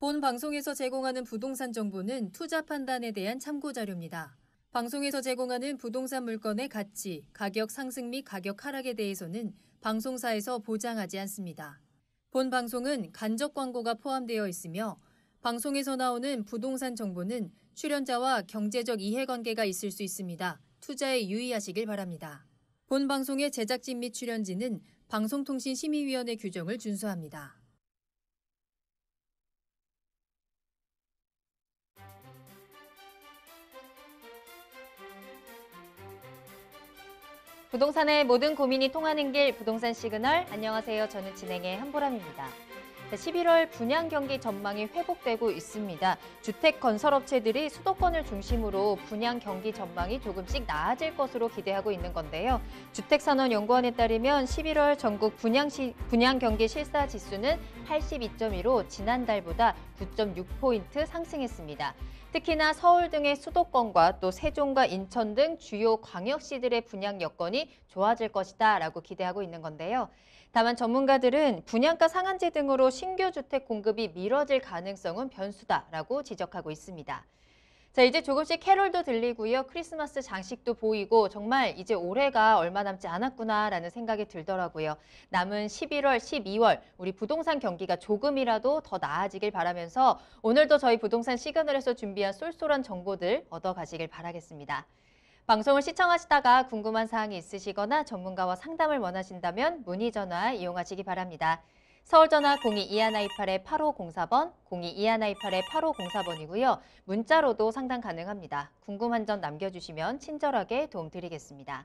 본 방송에서 제공하는 부동산 정보는 투자 판단에 대한 참고 자료입니다. 방송에서 제공하는 부동산 물건의 가치, 가격 상승 및 가격 하락에 대해서는 방송사에서 보장하지 않습니다. 본 방송은 간접 광고가 포함되어 있으며 방송에서 나오는 부동산 정보는 출연자와 경제적 이해관계가 있을 수 있습니다. 투자에 유의하시길 바랍니다. 본 방송의 제작진 및 출연진은 방송통신심의위원회 규정을 준수합니다. 부동산의 모든 고민이 통하는 길 부동산 시그널. 안녕하세요. 저는 진행의 한보람입니다. 11월 분양 경기 전망이 회복되고 있습니다. 주택 건설업체들이 수도권을 중심으로 분양 경기 전망이 조금씩 나아질 것으로 기대하고 있는 건데요. 주택산업연구원에 따르면 11월 전국 분양 경기 실사 지수는 82.2로 지난달보다 9.6포인트 상승했습니다. 특히나 서울 등의 수도권과 또 세종과 인천 등 주요 광역시들의 분양 여건이 좋아질 것이다라고 기대하고 있는 건데요. 다만 전문가들은 분양가 상한제 등으로 신규 주택 공급이 미뤄질 가능성은 변수다라고 지적하고 있습니다. 자, 이제 조금씩 캐롤도 들리고요. 크리스마스 장식도 보이고 정말 이제 올해가 얼마 남지 않았구나라는 생각이 들더라고요. 남은 11월, 12월 우리 부동산 경기가 조금이라도 더 나아지길 바라면서 오늘도 저희 부동산 시그널에서 준비한 쏠쏠한 정보들 얻어가시길 바라겠습니다. 방송을 시청하시다가 궁금한 사항이 있으시거나 전문가와 상담을 원하신다면 문의 전화 이용하시기 바랍니다. 서울전화 02-2128-8504번, 02-2128-8504번이고요. 문자로도 상담 가능합니다. 궁금한 점 남겨주시면 친절하게 도움드리겠습니다.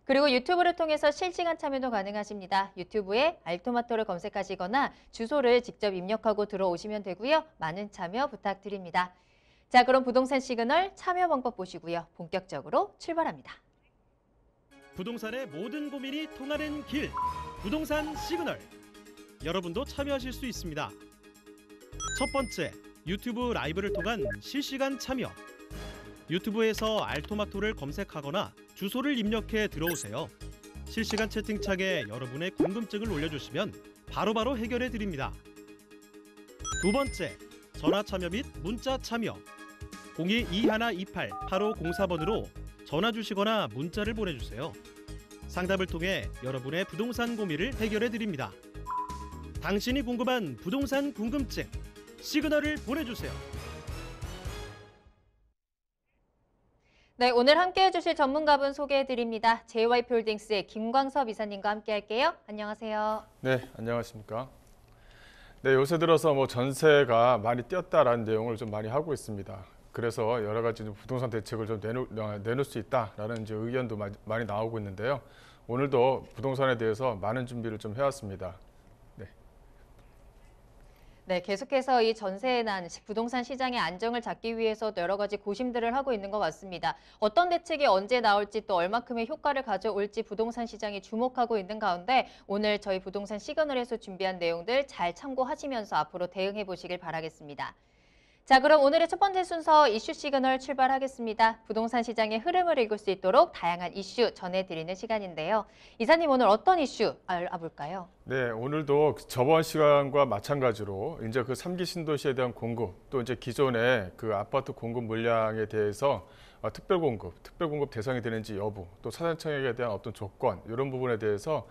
그리고 유튜브를 통해서 실시간 참여도 가능하십니다. 유튜브에 알토마토를 검색하시거나 주소를 직접 입력하고 들어오시면 되고요. 많은 참여 부탁드립니다. 자, 그럼 부동산 시그널 참여 방법 보시고요. 본격적으로 출발합니다. 부동산의 모든 고민이 통하는 길, 부동산 시그널. 여러분도 참여하실 수 있습니다. 첫 번째, 유튜브 라이브를 통한 실시간 참여. 유튜브에서 알토마토를 검색하거나 주소를 입력해 들어오세요. 실시간 채팅창에 여러분의 궁금증을 올려주시면 바로바로 해결해 드립니다. 두 번째, 전화 참여 및 문자 참여. 02-2128-8504번으로 전화 주시거나 문자를 보내주세요. 상담을 통해 여러분의 부동산 고민을 해결해 드립니다. 당신이 궁금한 부동산 궁금증, 시그널을 보내주세요. 네, 오늘 함께해 주실 전문가분 소개해 드립니다. JYP홀딩스의 김광섭 이사님과 함께 할게요. 안녕하세요. 네, 안녕하십니까. 네, 요새 들어서 전세가 많이 뛰었다라는 내용을 좀 많이 하고 있습니다. 그래서 여러 가지 부동산 대책을 좀 내놓을 수 있다라는 의견도 많이 나오고 있는데요. 오늘도 부동산에 대해서 많은 준비를 좀 해왔습니다. 네, 계속해서 이 전세에 난 부동산 시장의 안정을 잡기 위해서 여러 가지 고심들을 하고 있는 것 같습니다. 어떤 대책이 언제 나올지 또 얼마큼의 효과를 가져올지 부동산 시장이 주목하고 있는 가운데 오늘 저희 부동산 시그널에서 준비한 내용들 잘 참고하시면서 앞으로 대응해 보시길 바라겠습니다. 자, 그럼 오늘의 첫 번째 순서 이슈 시그널 출발하겠습니다. 부동산 시장의 흐름을 읽을 수 있도록 다양한 이슈 전해드리는 시간인데요. 이사님, 오늘 어떤 이슈 알아볼까요? 네, 오늘도 저번 시간과 마찬가지로 이제 그 3기 신도시에 대한 공급, 또 이제 기존의 그 아파트 공급 물량에 대해서 특별 공급 대상이 되는지 여부, 또 사전청약에 대한 어떤 조건 이런 부분에 대해서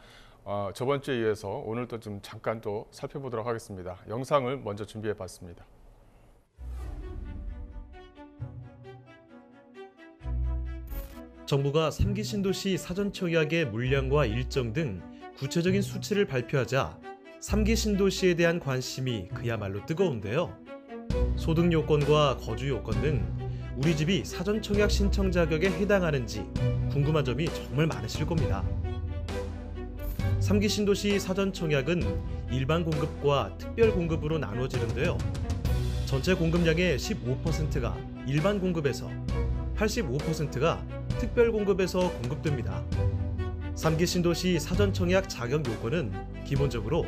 저번 주에 이어서 오늘도 좀 잠깐 또 살펴보도록 하겠습니다. 영상을 먼저 준비해 봤습니다. 정부가 3기 신도시 사전청약의 물량과 일정 등 구체적인 수치를 발표하자 3기 신도시에 대한 관심이 그야말로 뜨거운데요. 소득 요건과 거주 요건 등 우리 집이 사전청약 신청 자격에 해당하는지 궁금한 점이 정말 많으실 겁니다. 3기 신도시 사전청약은 일반 공급과 특별 공급으로 나눠지는데요. 전체 공급량의 15%가 일반 공급에서 85%가 특별 공급에서 공급됩니다. 3기 신도시 사전청약 자격 요건은 기본적으로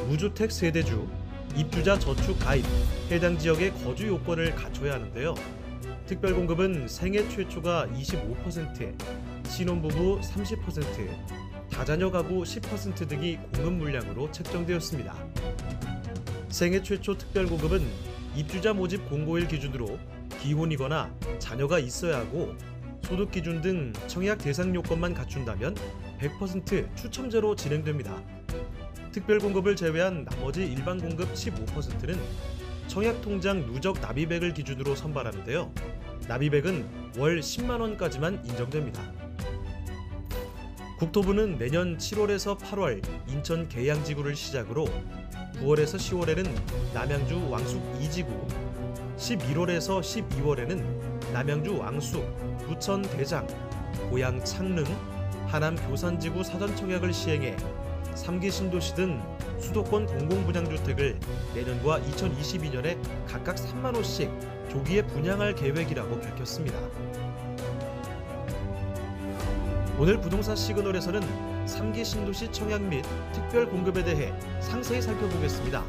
무주택 세대주, 입주자 저축 가입, 해당 지역의 거주 요건을 갖춰야 하는데요. 특별 공급은 생애 최초가 25%, 신혼부부 30%, 다자녀 가구 10% 등이 공급 물량으로 책정되었습니다. 생애 최초 특별 공급은 입주자 모집 공고일 기준으로 기혼이거나 자녀가 있어야 하고 소득 기준 등 청약 대상 요건만 갖춘다면 100% 추첨제로 진행됩니다. 특별 공급을 제외한 나머지 일반 공급 15%는 청약 통장 누적 납입액을 기준으로 선발하는데요. 납입액은 월 10만 원까지만 인정됩니다. 국토부는 내년 7월에서 8월 인천 계양지구를 시작으로 9월에서 10월에는 남양주 왕숙 2지구, 11월에서 12월에는 남양주 왕숙, 부천 대장, 고양 창릉, 하남 교산지구 사전 청약을 시행해 3기 신도시 등 수도권 공공분양주택을 내년과 2022년에 각각 3만 호씩 조기에 분양할 계획이라고 밝혔습니다. 오늘 부동산 시그널에서는 3기 신도시 청약 및 특별 공급에 대해 상세히 살펴보겠습니다.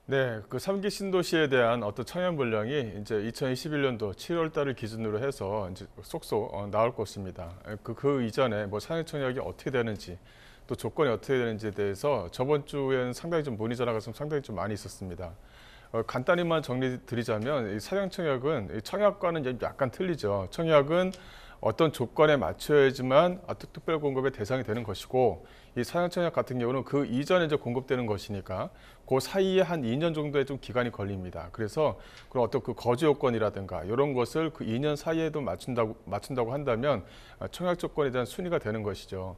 네, 그 3기 신도시에 대한 어떤 청약 물량이 이제 2021년도 7월 달을 기준으로 해서 이제 쏙쏙 나올 것입니다. 그 이전에 뭐 상해 청약이 어떻게 되는지 또 조건이 어떻게 되는지에 대해서 저번 주에는 상당히 좀 문의 전화가 상당히 좀 많이 있었습니다. 간단히만 정리 드리자면 이 사전 청약은 청약과는 약간 틀리죠. 청약은 어떤 조건에 맞춰야지만 특별 공급의 대상이 되는 것이고, 이 사전 청약 같은 경우는 그 이전에 이제 공급되는 것이니까 그 사이에 한 2년 정도의 좀 기간이 걸립니다. 그래서 그런 어떤 그 거주 요건이라든가 이런 것을 그 2년 사이에도 맞춘다고 한다면 청약 조건에 대한 순위가 되는 것이죠.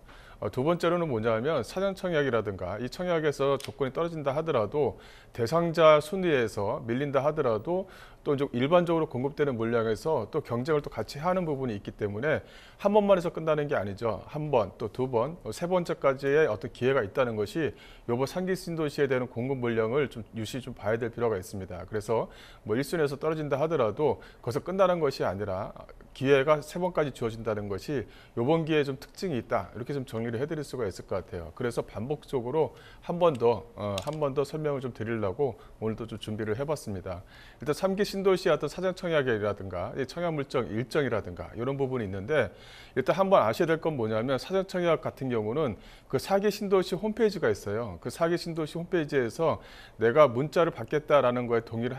두 번째로는 뭐냐면 사전 청약이라든가 이 청약에서 조건이 떨어진다 하더라도 대상자 순위에서 밀린다 하더라도 또 이제 일반적으로 공급되는 물량에서 또 경쟁을 또 같이 하는 부분이 있기 때문에 한 번만 해서 끝나는 게 아니죠. 한 번, 또 두 번, 세 번째까지의 어떤 기회가 있다는 것이 요번 3기 신도시에 대한 공급 물량을 좀 유시 좀 봐야 될 필요가 있습니다. 그래서 뭐 1순위에서 떨어진다 하더라도 거기서 끝나는 것이 아니라 기회가 3번까지 주어진다는 것이 요번 기회에 좀 특징이 있다. 이렇게 좀 정리를 해드릴 수가 있을 것 같아요. 그래서 반복적으로 한 번 더 설명을 좀 드리려고 오늘도 좀 준비를 해봤습니다. 일단 3기 신도시의 어떤 사전 청약이라든가 청약 물정 일정이라든가 이런 부분이 있는데, 일단 한번 아셔야 될 건 뭐냐면 사전 청약 같은 경우는 그 4기 신도시 홈페이지가 있어요. 그 4기 신도시 홈페이지에서 내가 문자를 받겠다라는 거에 동의를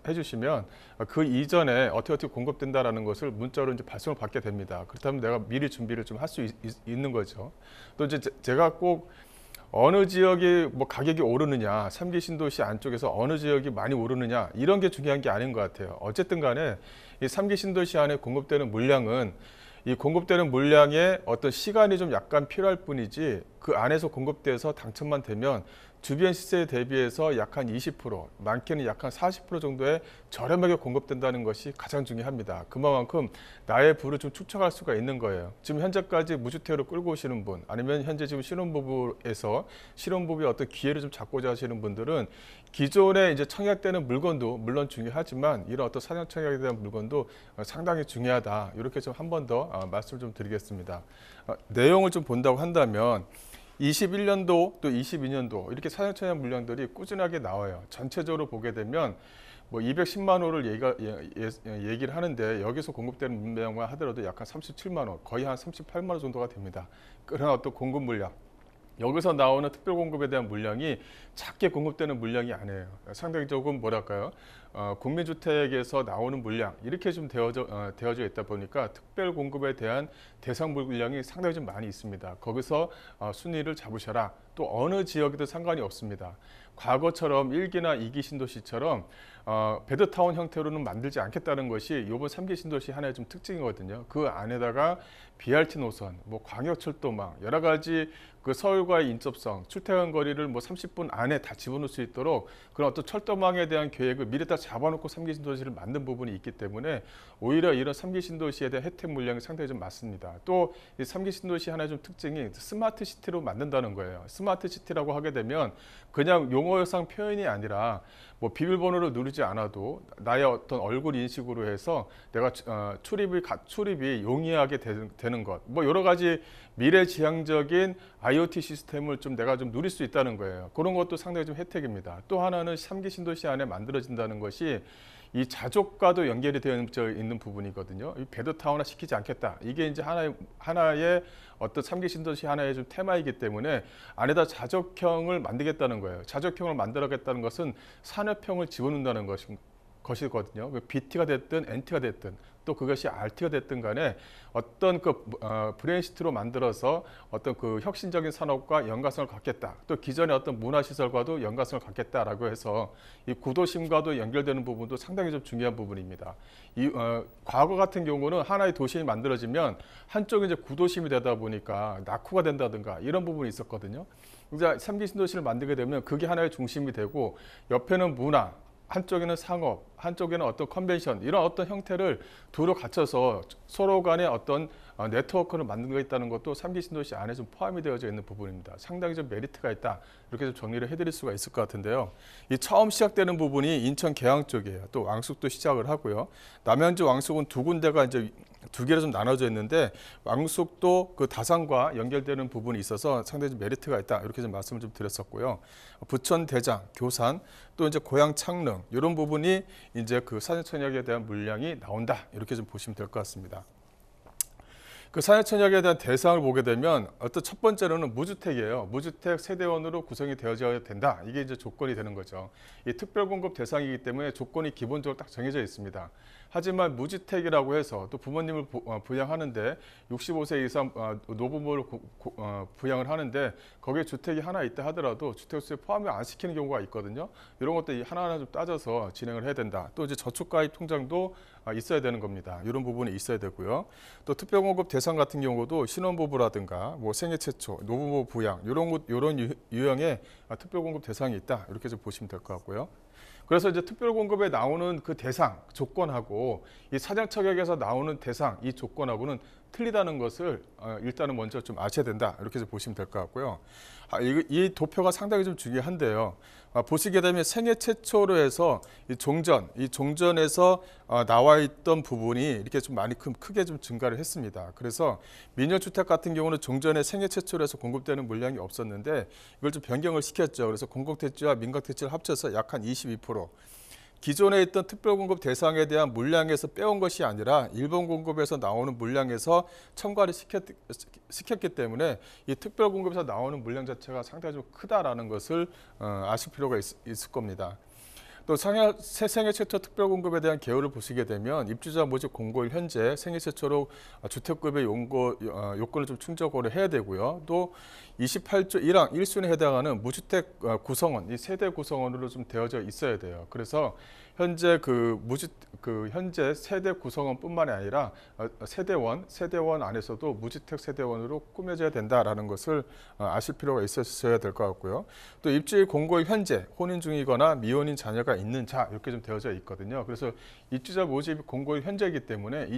해주시면 그 이전에 어떻게 공급된다라는 것을 문자로 이제 발송을 받게 됩니다. 그렇다면 내가 미리 준비를 좀 할 수 있는 거죠. 또 이제 제가 꼭 어느 지역이 뭐 가격이 오르느냐, 3기 신도시 안쪽에서 어느 지역이 많이 오르느냐 이런 게 중요한 게 아닌 것 같아요. 어쨌든 간에 이 3기 신도시 안에 공급되는 물량은 이 공급되는 물량에 어떤 시간이 좀 약간 필요할 뿐이지 그 안에서 공급돼서 당첨만 되면 주변 시세에 대비해서 약 한 20%, 많게는 약 한 40% 정도의 저렴하게 공급된다는 것이 가장 중요합니다. 그만큼 나의 부를 좀 축적할 수가 있는 거예요. 지금 현재까지 무주택으로 끌고 오시는 분, 아니면 현재 지금 신혼부부에서 신혼부부의 어떤 기회를 좀 잡고자 하시는 분들은 기존에 이제 청약되는 물건도 물론 중요하지만 이런 어떤 사전 청약에 대한 물건도 상당히 중요하다. 이렇게 좀 한 번 더 말씀을 좀 드리겠습니다. 내용을 좀 본다고 한다면 21년도 또 22년도 이렇게 사전 청약 물량들이 꾸준하게 나와요. 전체적으로 보게 되면 뭐 210만 호를 얘기를 하는데 여기서 공급되는 물량만 하더라도 약 한 37만 호, 거의 한 38만 호 정도가 됩니다. 그런 어떤 공급 물량. 여기서 나오는 특별 공급에 대한 물량이 작게 공급되는 물량이 아니에요. 상당히 조금 뭐랄까요? 국민주택에서 나오는 물량 이렇게 좀 되어져 있다 보니까 특별 공급에 대한 대상 물량이 상당히 좀 많이 있습니다. 거기서 순위를 잡으셔라. 또 어느 지역에도 상관이 없습니다. 과거처럼 1기나 2기 신도시처럼 베드타운 형태로는 만들지 않겠다는 것이 이번 3기 신도시 하나의 좀 특징이거든요. 그 안에다가 BRT 노선, 뭐 광역철도망, 여러 가지 그 서울과의 인접성, 출퇴근 거리를 뭐 30분 안에 다 집어넣을 수 있도록 그런 어떤 철도망에 대한 계획을 미리 다 잡아놓고 3기 신도시를 만든 부분이 있기 때문에 오히려 이런 3기 신도시에 대한 혜택 물량이 상당히 좀 많습니다. 또 이 3기 신도시 하나의 좀 특징이 스마트 시티로 만든다는 거예요. 스마트 시티라고 하게 되면 그냥 용어상 표현이 아니라 뭐 비밀번호를 누르지 않아도 나의 어떤 얼굴 인식으로 해서 내가 출입이 용이하게 되는 것, 뭐 여러 가지 미래지향적인 IoT 시스템을 좀 내가 좀 누릴 수 있다는 거예요. 그런 것도 상당히 좀 혜택입니다. 또 하나는 3기 신도시 안에 만들어진다는 것이 이 자족과도 연결이 되어 있는 부분이거든요. 이 배드타운화 시키지 않겠다. 이게 이제 하나의 어떤 3기 신도시 하나의 좀 테마이기 때문에 안에다 자족형을 만들겠다는 거예요. 자족형을 만들어겠다는 것은 산업형을 집어넣는다는 것이거든요. BT가 됐든 NT가 됐든 또 그것이 RT가 됐든 간에 어떤 그 브레인시트로 만들어서 어떤 그 혁신적인 산업과 연관성을 갖겠다. 또 기존의 어떤 문화시설과도 연관성을 갖겠다라고 해서 이 구도심과도 연결되는 부분도 상당히 좀 중요한 부분입니다. 과거 같은 경우는 하나의 도심이 만들어지면 한쪽이 이제 구도심이 되다 보니까 낙후가 된다든가 이런 부분이 있었거든요. 이제 3기 신도시를 만들게 되면 그게 하나의 중심이 되고 옆에는 문화, 한쪽에는 상업, 한쪽에는 어떤 컨벤션 이런 어떤 형태를 두루 갖춰서 서로 간의 어떤 네트워크를 만들고 있다는 것도 3기 신도시 안에 좀 포함이 되어져 있는 부분입니다. 상당히 좀 메리트가 있다. 이렇게 좀 정리를 해드릴 수가 있을 것 같은데요. 이 처음 시작되는 부분이 인천 계양 쪽이에요. 또 왕숙도 시작을 하고요. 남양주 왕숙은 두 군데가 이제 두 개로 좀 나눠져 있는데 왕숙도 그 다산과 연결되는 부분이 있어서 상당히 좀 메리트가 있다. 이렇게 좀 말씀을 좀 드렸었고요. 부천 대장, 교산, 또 이제 고양 창릉 이런 부분이 이제 그 사전천역에 대한 물량이 나온다. 이렇게 좀 보시면 될 것 같습니다. 그 사전천역에 대한 대상을 보게 되면 어떤 첫 번째로는 무주택이에요. 무주택 세대원으로 구성이 되어져야 된다. 이게 이제 조건이 되는 거죠. 이 특별공급 대상이기 때문에 조건이 기본적으로 딱 정해져 있습니다. 하지만 무주택이라고 해서 또 부모님을 부양하는데 65세 이상 노부모를 부양을 하는데 거기에 주택이 하나 있다 하더라도 주택수에 포함을 안 시키는 경우가 있거든요. 이런 것도 하나하나 좀 따져서 진행을 해야 된다. 또 이제 저축가입 통장도 있어야 되는 겁니다. 이런 부분이 있어야 되고요. 또 특별공급 대상 같은 경우도 신혼부부라든가 뭐 생애 최초, 노부모 부양 이런 유형의 특별공급 대상이 있다. 이렇게 좀 보시면 될 것 같고요. 그래서 이제 특별공급에 나오는 그 대상, 조건하고 이 사전처격에서 나오는 대상, 이 조건하고는 틀리다는 것을 일단은 먼저 좀 아셔야 된다. 이렇게 좀 보시면 될 것 같고요. 이 도표가 상당히 좀 중요한데요. 보시게 되면 생애 최초로 해서 이 종전에서 나와 있던 부분이 이렇게 좀 많이 크게 좀 증가를 했습니다. 그래서 민영주택 같은 경우는 종전에 생애 최초로 해서 공급되는 물량이 없었는데 이걸 좀 변경을 시켰죠. 그래서 공공택지와 민간택지를 합쳐서 약 한 22%. 기존에 있던 특별공급 대상에 대한 물량에서 빼온 것이 아니라 일본 공급에서 나오는 물량에서 첨가를 시켰기 때문에 이 특별공급에서 나오는 물량 자체가 상당히 좀 크다라는 것을 아실 필요가 있을 겁니다. 또 생애 최초 특별공급에 대한 개요를 보시게 되면 입주자 모집 공고일 현재 생애 최초로 주택급여 요건을 좀 충족을 해야 되고요. 또 28조 1항 1순에 해당하는 무주택 구성원, 이 세대 구성원으로 좀 되어져 있어야 돼요. 그래서 현재 현재 세대 구성원뿐만이 아니라 세대원 안에서도 무주택 세대원으로 꾸며져야 된다라는 것을 아실 필요가 있으셔야 될 것 같고요. 또 입주일 공고일 현재 혼인 중이거나 미혼인 자녀가 있는 자 이렇게 좀 되어져 있거든요. 그래서 입주자 모집 공고일 현재이기 때문에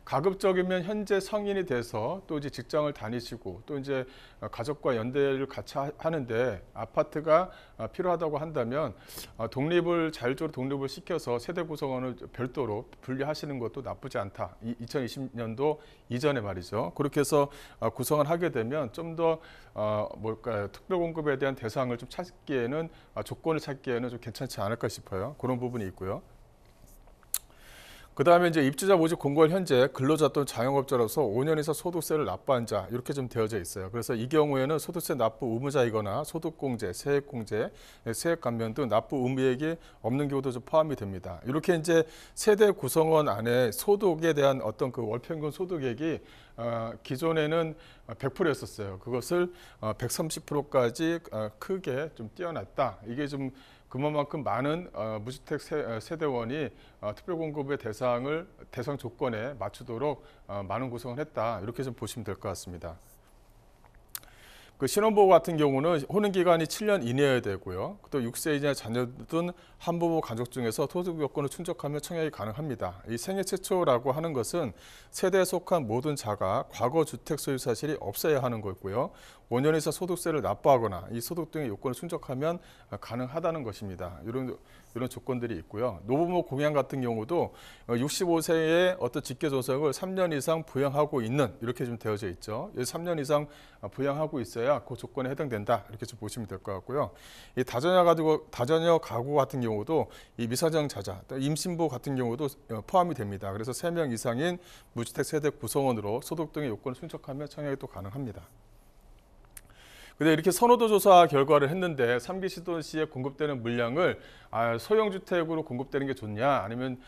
가급적이면 현재 성인이 돼서 또 이제 직장을 다니시고 또 이제 가족과 연대를 같이 하는데 아파트가 필요하다고 한다면 자율적으로 독립을 시켜서 세대 구성원을 별도로 분리하시는 것도 나쁘지 않다. 2020년도 이전에 말이죠. 그렇게 해서 구성을 하게 되면 좀 더 특별공급에 대한 대상을 좀 찾기에는 조건을 찾기에는 좀 괜찮지 않을까 싶어요. 그런 부분이 있고요. 그 다음에 이제 입주자 모집 공고일 현재 근로자 또는 자영업자로서 5년 이상 소득세를 납부한 자 이렇게 좀 되어져 있어요. 그래서 이 경우에는 소득세 납부 의무자이거나 소득공제, 세액공제, 세액감면 등 납부 의무액이 없는 경우도 좀 포함이 됩니다. 이렇게 이제 세대 구성원 안에 소득에 대한 어떤 그 월평균 소득액이 기존에는 100%였었어요. 그것을 130%까지 크게 좀 뛰어났다. 이게 좀 그만큼 많은 무주택 세대원이 특별공급의 대상 조건에 맞추도록 많은 구성을 했다. 이렇게 좀 보시면 될 것 같습니다. 그 신혼부부 같은 경우는 혼인기간이 7년 이내여야 되고요. 또 6세 이하 자녀든 한부모 가족 중에서 소득 요건을 충족하면 청약이 가능합니다. 이 생애 최초라고 하는 것은 세대에 속한 모든 자가 과거 주택 소유 사실이 없어야 하는 거고요. 5년 이상 소득세를 납부하거나 이 소득 등의 요건을 충족하면 가능하다는 것입니다. 이런 조건들이 있고요. 노부모 공양 같은 경우도 65세의 어떤 직계조석을 3년 이상 부양하고 있는 이렇게 좀 되어져 있죠. 3년 이상 부양하고 있어야 그 조건에 해당된다 이렇게 좀 보시면 될 것 같고요. 이 다자녀 가구 같은 경우도 이 미성장 자자, 임신부 같은 경우도 포함이 됩니다. 그래서 3명 이상인 무주택 세대 구성원으로 소득 등의 요건을 충족하면 청약이 또 가능합니다. 근데 이렇게 선호도 조사 결과를 했는데 3기 신도시에 공급되는 물량을 소형주택으로 공급되는 게 좋냐 아니면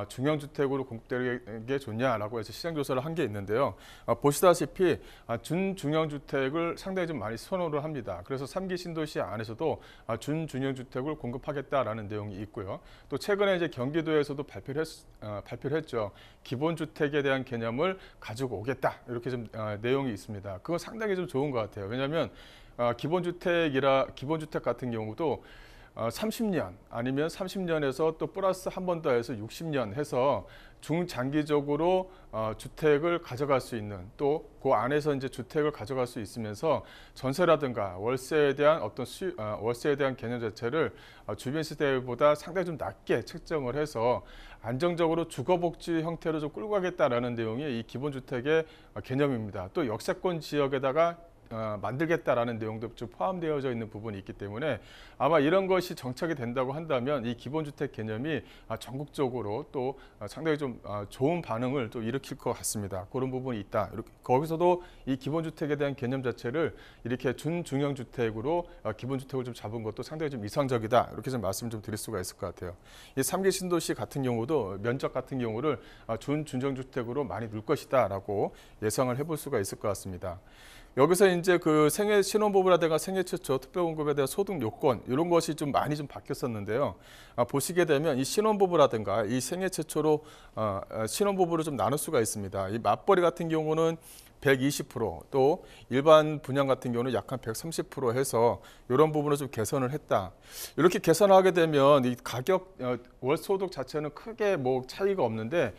중형주택으로 공급되는 게 좋냐라고 해서 시장조사를 한 게 있는데요. 보시다시피 준중형주택을 상당히 좀 많이 선호를 합니다. 그래서 3기 신도시 안에서도 준중형주택을 공급하겠다라는 내용이 있고요. 또 최근에 이제 경기도에서도 발표를 했죠. 기본주택에 대한 개념을 가지고 오겠다 이렇게 좀 내용이 있습니다. 그건 상당히 좀 좋은 것 같아요. 왜냐하면 기본주택 같은 경우도 30년 아니면 30년에서 또 플러스 한 번 더 해서 60년 해서 중장기적으로 주택을 가져갈 수 있는 또 그 안에서 이제 주택을 가져갈 수 있으면서 전세라든가 월세에 대한 어떤 월세에 대한 개념 자체를 주변 시대보다 상당히 좀 낮게 책정을 해서 안정적으로 주거복지 형태로 좀 끌고 가겠다라는 내용이 이 기본주택의 개념입니다. 또 역세권 지역에다가 만들겠다라는 내용도 좀 포함되어져 있는 부분이 있기 때문에 아마 이런 것이 정착이 된다고 한다면 이 기본주택 개념이 전국적으로 또 상당히 좀 좋은 반응을 또 일으킬 것 같습니다. 그런 부분이 있다. 이렇게 거기서도 이 기본주택에 대한 개념 자체를 이렇게 준중형주택으로 기본주택을 좀 잡은 것도 상당히 좀 이상적이다. 이렇게 좀 말씀 좀 드릴 수가 있을 것 같아요. 이 3기 신도시 같은 경우도 면적 같은 경우를 준중형주택으로 많이 넣을 것이다라고 예상을 해볼 수가 있을 것 같습니다. 여기서 이제 그 생애 신혼부부라든가 생애 최초 특별공급에 대한 소득 요건 이런 것이 좀 많이 좀 바뀌었었는데요. 보시게 되면 이 신혼부부라든가 이 생애 최초로 신혼부부를 좀 나눌 수가 있습니다. 이 맞벌이 같은 경우는 120% 또 일반 분양 같은 경우는 약 한 130% 해서 이런 부분을 좀 개선을 했다. 이렇게 개선하게 되면 이 가격 월 소득 자체는 크게 뭐 차이가 없는데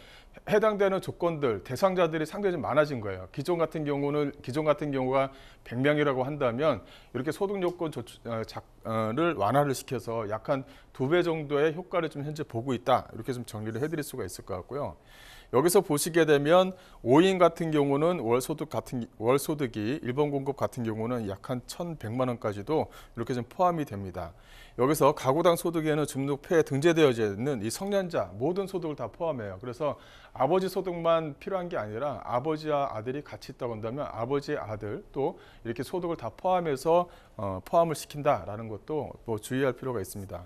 해당되는 조건들 대상자들이 상당히 좀 많아진 거예요. 기존 같은 경우가 100명이라고 한다면 이렇게 소득 요건을 완화를 시켜서 약 한 2배 정도의 효과를 좀 현재 보고 있다. 이렇게 좀 정리를 해드릴 수가 있을 것 같고요. 여기서 보시게 되면 5인 같은 경우는 월 소득이 일반 공급 같은 경우는 약 한 1,100만 원까지도 이렇게 좀 포함이 됩니다. 여기서 가구당 소득에는 등록표에 등재되어져 있는 이 성년자 모든 소득을 다 포함해요. 그래서 아버지 소득만 필요한 게 아니라 아버지와 아들이 같이 있다고 한다면 아버지의 아들 또 이렇게 소득을 다 포함해서 포함을 시킨다라는 것도 뭐 주의할 필요가 있습니다.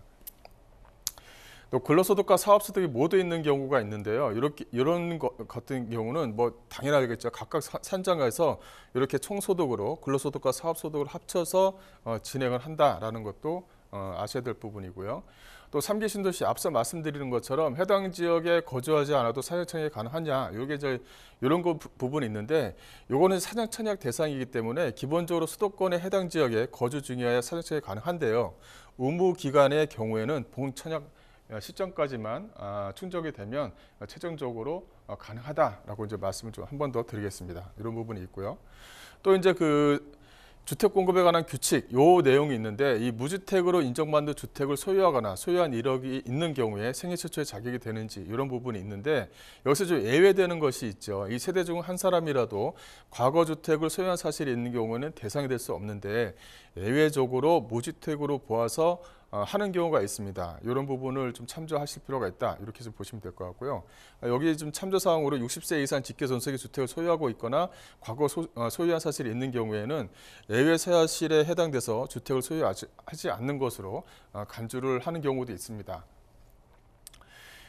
또 근로소득과 사업소득이 모두 있는 경우가 있는데요. 이런 것 같은 경우는 뭐 당연하겠죠. 각각 산정해서 이렇게 총소득으로 근로소득과 사업소득을 합쳐서 진행을 한다라는 것도 아셔야 될 부분이고요. 또 3기 신도시 앞서 말씀드리는 것처럼 해당 지역에 거주하지 않아도 사전청약이 가능하냐 이런 부분이 있는데 이거는 사전청약 대상이기 때문에 기본적으로 수도권의 해당 지역에 거주 중이어야 사전청약이 가능한데요. 의무기간의 경우에는 본청약 시점까지만 충족이 되면 최종적으로 가능하다라고 이제 말씀을 좀 한 번 더 드리겠습니다. 이런 부분이 있고요. 또 이제 그 주택 공급에 관한 규칙, 요 내용이 있는데 이 무주택으로 인정받는 주택을 소유하거나 소유한 이력이 있는 경우에 생애 최초의 자격이 되는지 이런 부분이 있는데 여기서 좀 예외되는 것이 있죠. 이 세대 중 한 사람이라도 과거 주택을 소유한 사실이 있는 경우는 대상이 될 수 없는데 예외적으로 무주택으로 보아서 하는 경우가 있습니다. 이런 부분을 좀 참조하실 필요가 있다. 이렇게 좀 보시면 될 것 같고요. 여기 좀 참조사항으로 60세 이상 직계전세기 주택을 소유하고 있거나 과거 소유한 사실이 있는 경우에는 예외 사실에 해당돼서 주택을 소유하지 않는 것으로 간주를 하는 경우도 있습니다.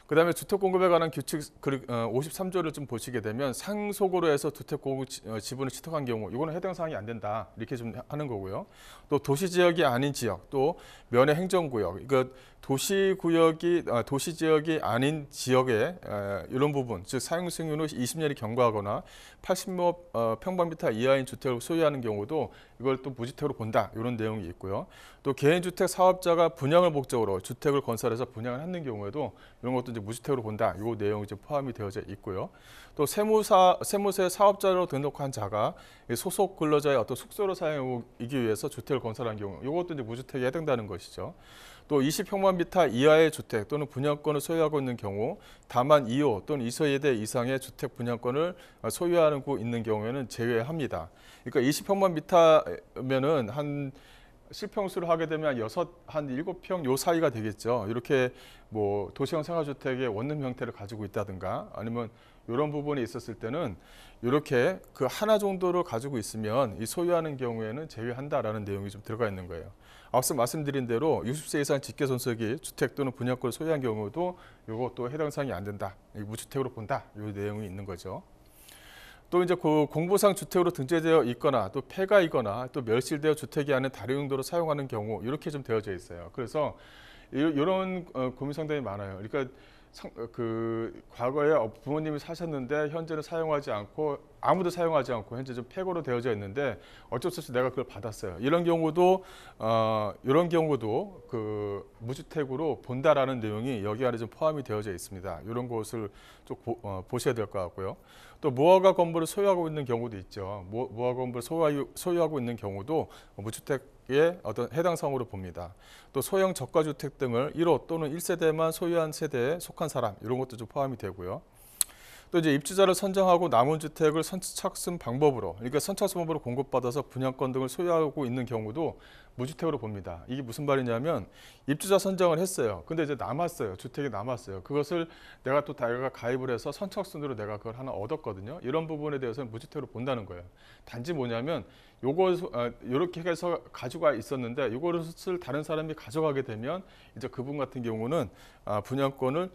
그다음에 주택 공급에 관한 규칙 53조를 좀 보시게 되면 상속으로 해서 주택 공급 지분을 취득한 경우 이거는 해당 사항이 안 된다 이렇게 좀 하는 거고요. 또 도시 지역이 아닌 지역 또 면의 행정구역 도시 지역이 아닌 지역에 이런 부분, 즉 사용 승인후 20년이 경과하거나 80평방미터 이하인 주택을 소유하는 경우도 이걸 또 무주택으로 본다, 이런 내용이 있고요. 또 개인주택 사업자가 분양을 목적으로 주택을 건설해서 분양을 하는 경우에도 이런 것도 이제 무주택으로 본다, 이 내용이 이제 포함이 되어져 있고요. 또 세무세 사업자로 등록한 자가 소속 근로자의 어떤 숙소로 사용하기 위해서 주택을 건설한 경우, 이것도 이제 무주택에 해당되는 것이죠. 또 20평방미터 이하의 주택 또는 분양권을 소유하고 있는 경우 다만 2호 또는 2세대 이상의 주택 분양권을 소유하고 있는 경우에는 제외합니다. 그러니까 20평방미터면은 한 실평수를 하게 되면 한 7평 요 사이가 되겠죠. 이렇게 뭐 도시형 생활주택의 원룸 형태를 가지고 있다든가 아니면 이런 부분이 있었을 때는 이렇게 그 하나 정도를 가지고 있으면 이 소유하는 경우에는 제외한다라는 내용이 좀 들어가 있는 거예요. 앞서 말씀드린 대로 60세 이상 직계손석이 주택 또는 분양권을 소유한 경우도 이것도 해당 사항이 안 된다, 무주택으로 본다, 이 내용이 있는 거죠. 또 이제 그 공부상 주택으로 등재되어 있거나 또 폐가이거나 또 멸실되어 주택이 아닌 다른 용도로 사용하는 경우 이렇게 좀 되어져 있어요. 그래서 이런 고민 상당히 많아요. 그러니까 과거에 부모님이 사셨는데 현재는 사용하지 않고 아무도 사용하지 않고 현재 좀 폐고로 되어져 있는데 어쩔 수 없이 내가 그걸 받았어요. 이런 경우도 그 무주택으로 본다라는 내용이 여기 안에 좀 포함이 되어져 있습니다. 이런 것을 좀 보셔야 될 것 같고요. 또 무허가 건물을 소유하고 있는 경우도 있죠. 무허가 건물을 소유하고 있는 경우도 무주택의 어떤 해당 사항으로 봅니다. 또 소형 저가주택 등을 1호 또는 1세대만 소유한 세대에 속한 사람, 이런 것도 좀 포함이 되고요. 또 이제 입주자를 선정하고 남은 주택을 선착순 방법으로, 그러니까 선착순 방법으로 공급받아서 분양권 등을 소유하고 있는 경우도 무주택으로 봅니다. 이게 무슨 말이냐면 입주자 선정을 했어요. 근데 이제 남았어요. 주택이 남았어요. 그것을 내가 가입을 해서 선착순으로 내가 그걸 하나 얻었거든요. 이런 부분에 대해서는 무주택으로 본다는 거예요. 단지 뭐냐면 이렇게 해서 가지고 있었는데 이것을 다른 사람이 가져가게 되면 이제 그분 같은 경우는 분양권을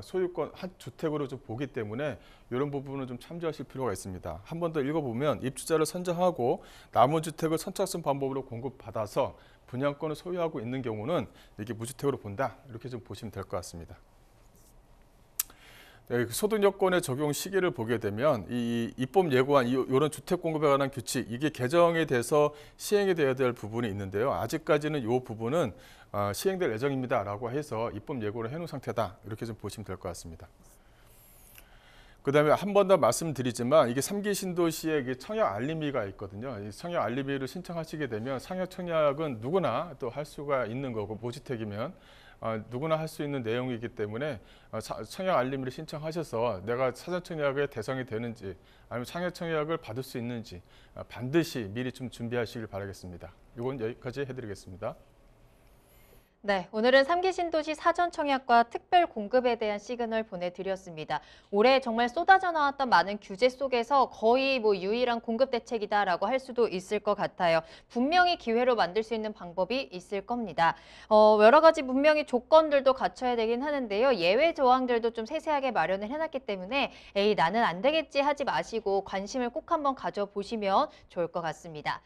소유권 한 주택으로 좀 보기 때문에 이런 부분은 좀 참조하실 필요가 있습니다. 한 번 더 읽어보면 입주자를 선정하고 남은 주택을 선착순 방법으로 공급받아서 분양권을 소유하고 있는 경우는 이게 무주택으로 본다, 이렇게 좀 보시면 될 것 같습니다. 네, 소득 여건의 적용 시기를 보게 되면 이 입법 예고안 이런 주택 공급에 관한 규칙, 이게 개정에 돼서 시행이 되어야 될 부분이 있는데요. 아직까지는 이 부분은 시행될 예정입니다라고 해서 입법 예고를 해놓은 상태다, 이렇게 좀 보시면 될 것 같습니다. 그다음에 한 번 더 말씀드리지만 이게 3기 신도시에 청약 알림이가 있거든요. 이 청약 알림이를 신청하시게 되면 상여 청약은 누구나 또 할 수가 있는 거고 무주택이면 누구나 할 수 있는 내용이기 때문에 청약 알림을 신청하셔서 내가 사전 청약의 대상이 되는지 아니면 상여 청약을 받을 수 있는지 반드시 미리 좀 준비하시길 바라겠습니다. 이건 여기까지 해드리겠습니다. 네, 오늘은 3기 신도시 사전 청약과 특별 공급에 대한 시그널 보내드렸습니다. 올해 정말 쏟아져 나왔던 많은 규제 속에서 거의 유일한 공급 대책이다라고 할 수도 있을 것 같아요. 분명히 기회로 만들 수 있는 방법이 있을 겁니다. 여러 가지 분명히 조건들도 갖춰야 되긴 하는데요. 예외 조항들도 좀 세세하게 마련을 해놨기 때문에 에이 나는 안 되겠지 하지 마시고 관심을 꼭 한번 가져보시면 좋을 것 같습니다.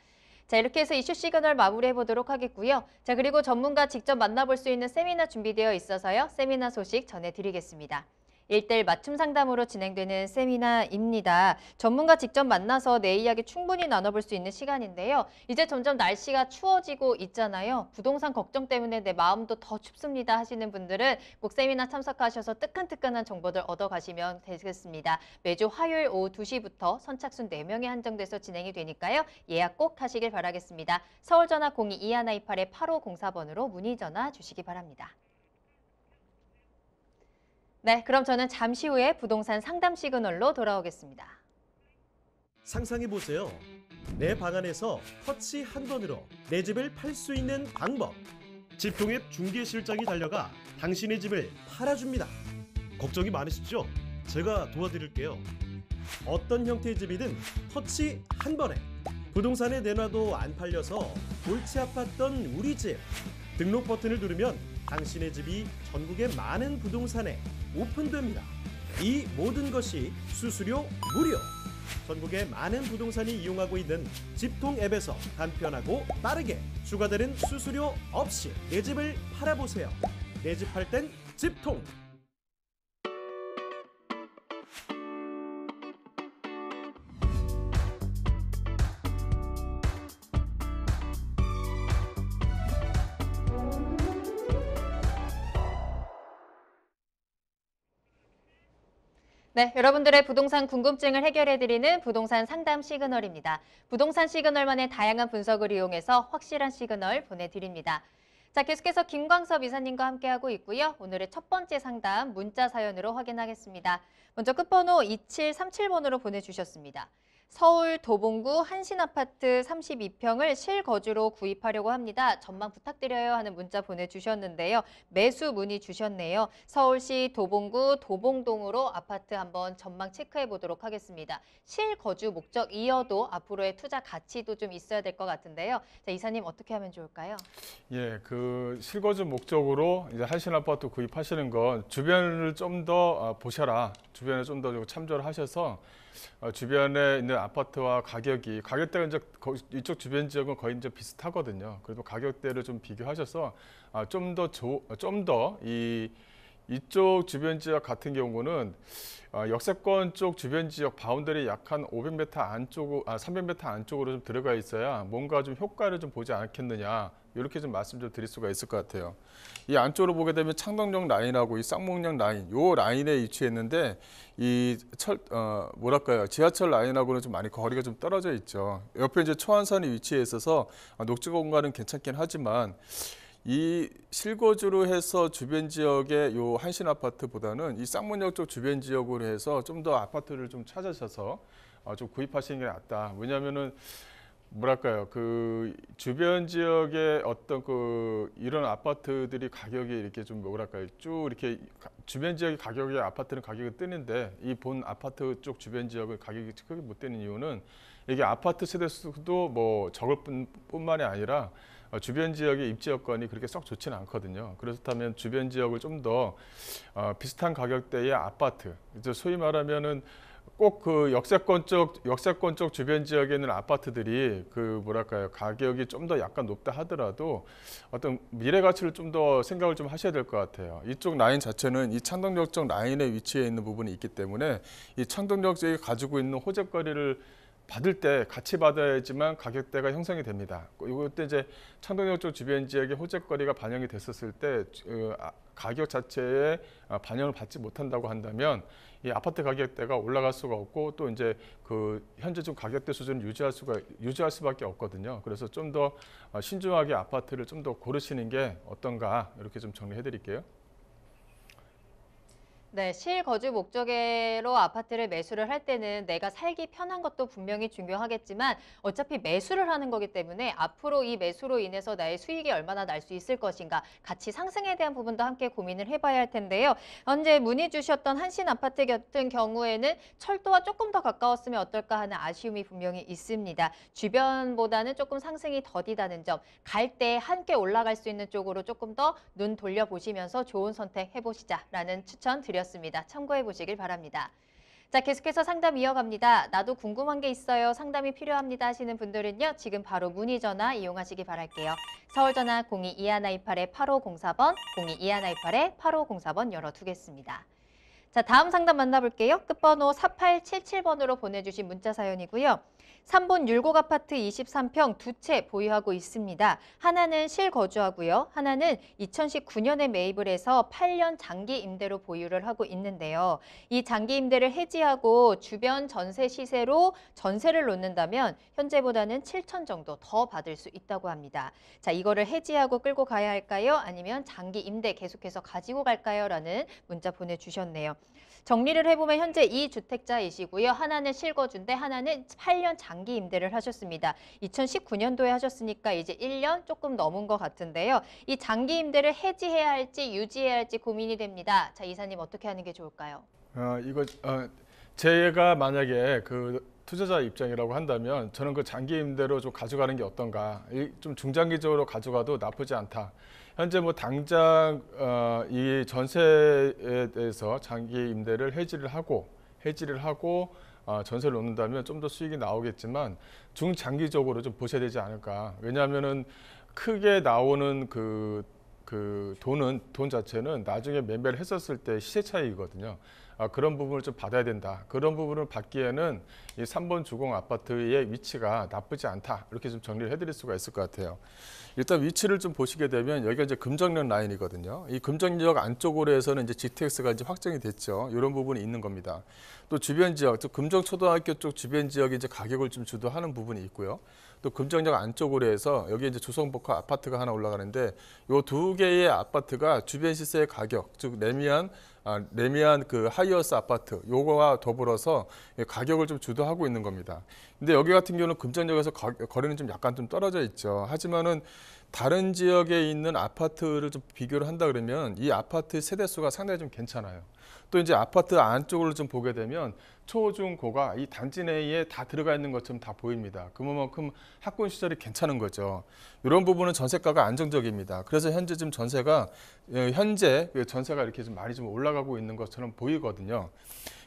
자, 이렇게 해서 이슈 시그널 마무리해 보도록 하겠고요. 자, 그리고 전문가 직접 만나볼 수 있는 세미나 준비되어 있어서요. 세미나 소식 전해드리겠습니다. 1:1 맞춤 상담으로 진행되는 세미나입니다. 전문가 직접 만나서 내 이야기 충분히 나눠볼 수 있는 시간인데요. 이제 점점 날씨가 추워지고 있잖아요. 부동산 걱정 때문에 내 마음도 더 춥습니다 하시는 분들은 꼭 세미나 참석하셔서 뜨끈뜨끈한 정보들 얻어가시면 되겠습니다. 매주 화요일 오후 2시부터 선착순 4명이 한정돼서 진행이 되니까요. 예약 꼭 하시길 바라겠습니다. 서울전화 02-2128-8504번으로 문의 전화 주시기 바랍니다. 네, 그럼 저는 잠시 후에 부동산 상담 시그널로 돌아오겠습니다. 상상해보세요. 내 방 안에서 터치 한 번으로 내 집을 팔 수 있는 방법. 집통앱 중개실장이 달려가 당신의 집을 팔아줍니다. 걱정이 많으시죠? 제가 도와드릴게요. 어떤 형태의 집이든 터치 한 번에 부동산에 내놔도 안 팔려서 골치 아팠던 우리 집. 등록 버튼을 누르면 당신의 집이 전국의 많은 부동산에 오픈됩니다. 이 모든 것이 수수료 무료. 전국의 많은 부동산이 이용하고 있는 집통 앱에서 간편하고 빠르게 추가되는 수수료 없이 내 집을 팔아보세요. 내 집 팔 땐 집통. 네, 여러분들의 부동산 궁금증을 해결해드리는 부동산 상담 시그널입니다. 부동산 시그널만의 다양한 분석을 이용해서 확실한 시그널 보내드립니다. 자, 계속해서 김광섭 이사님과 함께하고 있고요. 오늘의 첫 번째 상담 문자 사연으로 확인하겠습니다. 먼저 끝번호 2737번으로 보내주셨습니다. 서울 도봉구 한신아파트 32평을 실거주로 구입하려고 합니다. 전망 부탁드려요 하는 문자 보내주셨는데요. 매수 문의 주셨네요. 서울시 도봉구 도봉동으로 아파트 한번 전망 체크해 보도록 하겠습니다. 실거주 목적이어도 앞으로의 투자 가치도 좀 있어야 될 것 같은데요. 자, 이사님 어떻게 하면 좋을까요? 예, 그 실거주 목적으로 이제 한신아파트 구입하시는 건 주변을 좀 더 보셔라. 주변에 좀 더 참조를 하셔서 주변에 있는 아파트와 가격대가 이제 이쪽 주변 지역은 거의 이제 비슷하거든요. 그래도 가격대를 좀 비교하셔서 좀 더 이쪽 주변 지역 같은 경우는 역세권 쪽 주변 지역 바운더리 약 한 500m 안쪽, 300m 안쪽으로 좀 들어가 있어야 뭔가 좀 효과를 좀 보지 않겠느냐. 이렇게 좀 말씀 좀 드릴 수가 있을 것 같아요. 이 안쪽으로 보게 되면 창덕역 라인하고 이 쌍목역 라인, 요 라인에 위치했는데 지하철 라인하고는 좀 많이 거리가 좀 떨어져 있죠. 옆에 이제 초안선이 위치해 있어서 녹지 공간은 괜찮긴 하지만 이 실거주로 해서 주변 지역의 요 한신 아파트보다는 이 쌍문역 쪽 주변 지역으로 해서 좀 더 아파트를 좀 찾으셔서 좀 구입하시는 게 낫다. 왜냐하면은 그 주변 지역의 어떤 이런 아파트들이 가격이 이렇게 좀 쭉 이렇게 주변 지역의 아파트는 가격이 뜨는데 이 본 아파트 쪽 주변 지역은 가격이 크게 못 뜨는 이유는 이게 아파트 세대수도 뭐 적을 뿐만이 아니라 주변 지역의 입지 여건이 그렇게 썩 좋지는 않거든요. 그렇다면 주변 지역을 좀 더 비슷한 가격대의 아파트, 이제 소위 말하면은 꼭 그 역세권 쪽 주변 지역에 있는 아파트들이 가격이 좀 더 약간 높다 하더라도 어떤 미래 가치를 좀 더 생각을 좀 하셔야 될 것 같아요. 이쪽 라인 자체는 이 창덕역 쪽 라인에 위치해 있는 부분이 있기 때문에 이 창덕역 지역이 가지고 있는 호재거리를 받을 때 같이 받아야지만 가격대가 형성이 됩니다. 이때 이제 창동역 쪽 주변 지역의 호재거리가 반영이 됐었을 때 가격 자체에 반영을 받지 못한다고 한다면 이 아파트 가격대가 올라갈 수가 없고 또 이제 현재 좀 가격대 수준을 유지할 수밖에 없거든요. 그래서 좀 더 신중하게 아파트를 좀 더 고르시는 게 어떤가 이렇게 좀 정리해 드릴게요. 네, 실거주 목적으로 아파트를 매수를 할 때는 내가 살기 편한 것도 분명히 중요하겠지만 어차피 매수를 하는 거기 때문에 앞으로 이 매수로 인해서 나의 수익이 얼마나 날 수 있을 것인가, 가치 상승에 대한 부분도 함께 고민을 해봐야 할 텐데요. 현재 문의 주셨던 한신 아파트 같은 경우에는 철도와 조금 더 가까웠으면 어떨까 하는 아쉬움이 분명히 있습니다. 주변보다는 조금 상승이 더디다는 점, 갈 때 함께 올라갈 수 있는 쪽으로 조금 더 눈 돌려보시면서 좋은 선택 해보시자라는 추천 드렸습니다. 참고해 보시길 바랍니다. 자, 계속해서 상담 이어갑니다. 나도 궁금한 게 있어요. 상담이 필요합니다 하시는 분들은요. 지금 바로 문의 전화 이용하시기 바랄게요. 서울 전화 02-2128-8504번, 02-2128-8504번 열어두겠습니다. 자, 다음 상담 만나볼게요. 끝번호 4877번으로 보내주신 문자 사연이고요. 3본 율곡 아파트 23평 두 채 보유하고 있습니다. 하나는 실거주하고요. 하나는 2019년에 매입을 해서 8년 장기 임대로 보유를 하고 있는데요. 이 장기 임대를 해지하고 주변 전세 시세로 전세를 놓는다면 현재보다는 7천 정도 더 받을 수 있다고 합니다. 자, 이거를 해지하고 끌고 가야 할까요? 아니면 장기 임대 계속해서 가지고 갈까요? 라는 문자 보내주셨네요. 정리를 해보면 현재 이 주택자이시고요. 하나는 실거주인데 하나는 8년 장기 임대를 하셨습니다. 2019년도에 하셨으니까 이제 1년 조금 넘은 것 같은데요. 이 장기 임대를 해지해야 할지 유지해야 할지 고민이 됩니다. 자, 이사님 어떻게 하는 게 좋을까요? 제가 만약에 투자자 입장이라고 한다면 저는 장기 임대로 좀 가져가는 게 어떤가. 좀 중장기적으로 가져가도 나쁘지 않다. 현재 뭐 당장 이 전세에 대해서 장기 임대를 해지를 하고 전세를 놓는다면 좀 더 수익이 나오겠지만 중장기적으로 좀 보셔야 되지 않을까. 왜냐하면은 크게 나오는 돈 자체는 나중에 매매를 했었을 때 시세 차익이거든요. 그런 부분을 좀 받아야 된다. 그런 부분을 받기에는 이 3번 주공 아파트의 위치가 나쁘지 않다. 이렇게 좀 정리를 해드릴 수가 있을 것 같아요. 일단 위치를 좀 보시게 되면 여기가 이제 금정역 라인이거든요. 이 금정역 안쪽으로 해서는 이제 GTX가 이제 확정이 됐죠. 이런 부분이 있는 겁니다. 또 주변 지역, 즉 금정초등학교 쪽 주변 지역이 이제 가격을 좀 주도하는 부분이 있고요. 또 금정역 안쪽으로 해서 여기 이제 조성복합 아파트가 하나 올라가는데 이 두 개의 아파트가 주변 시세의 가격, 즉 레미안 그 하이어스 아파트 요거와 더불어서 가격을 좀 주도하고 있는 겁니다. 근데 여기 같은 경우는 금정역에서 거리는 좀 약간 좀 떨어져 있죠. 하지만은 다른 지역에 있는 아파트를 좀 비교를 한다 그러면 이 아파트 세대 수가 상당히 좀 괜찮아요. 또 이제 아파트 안쪽으로 좀 보게 되면 초, 중, 고가 이 단지 내에 다 들어가 있는 것처럼 다 보입니다. 그만큼 학군 시절이 괜찮은 거죠. 이런 부분은 전세가가 안정적입니다. 그래서 현재 지금 전세가 이렇게 좀 많이 좀 올라가고 있는 것처럼 보이거든요.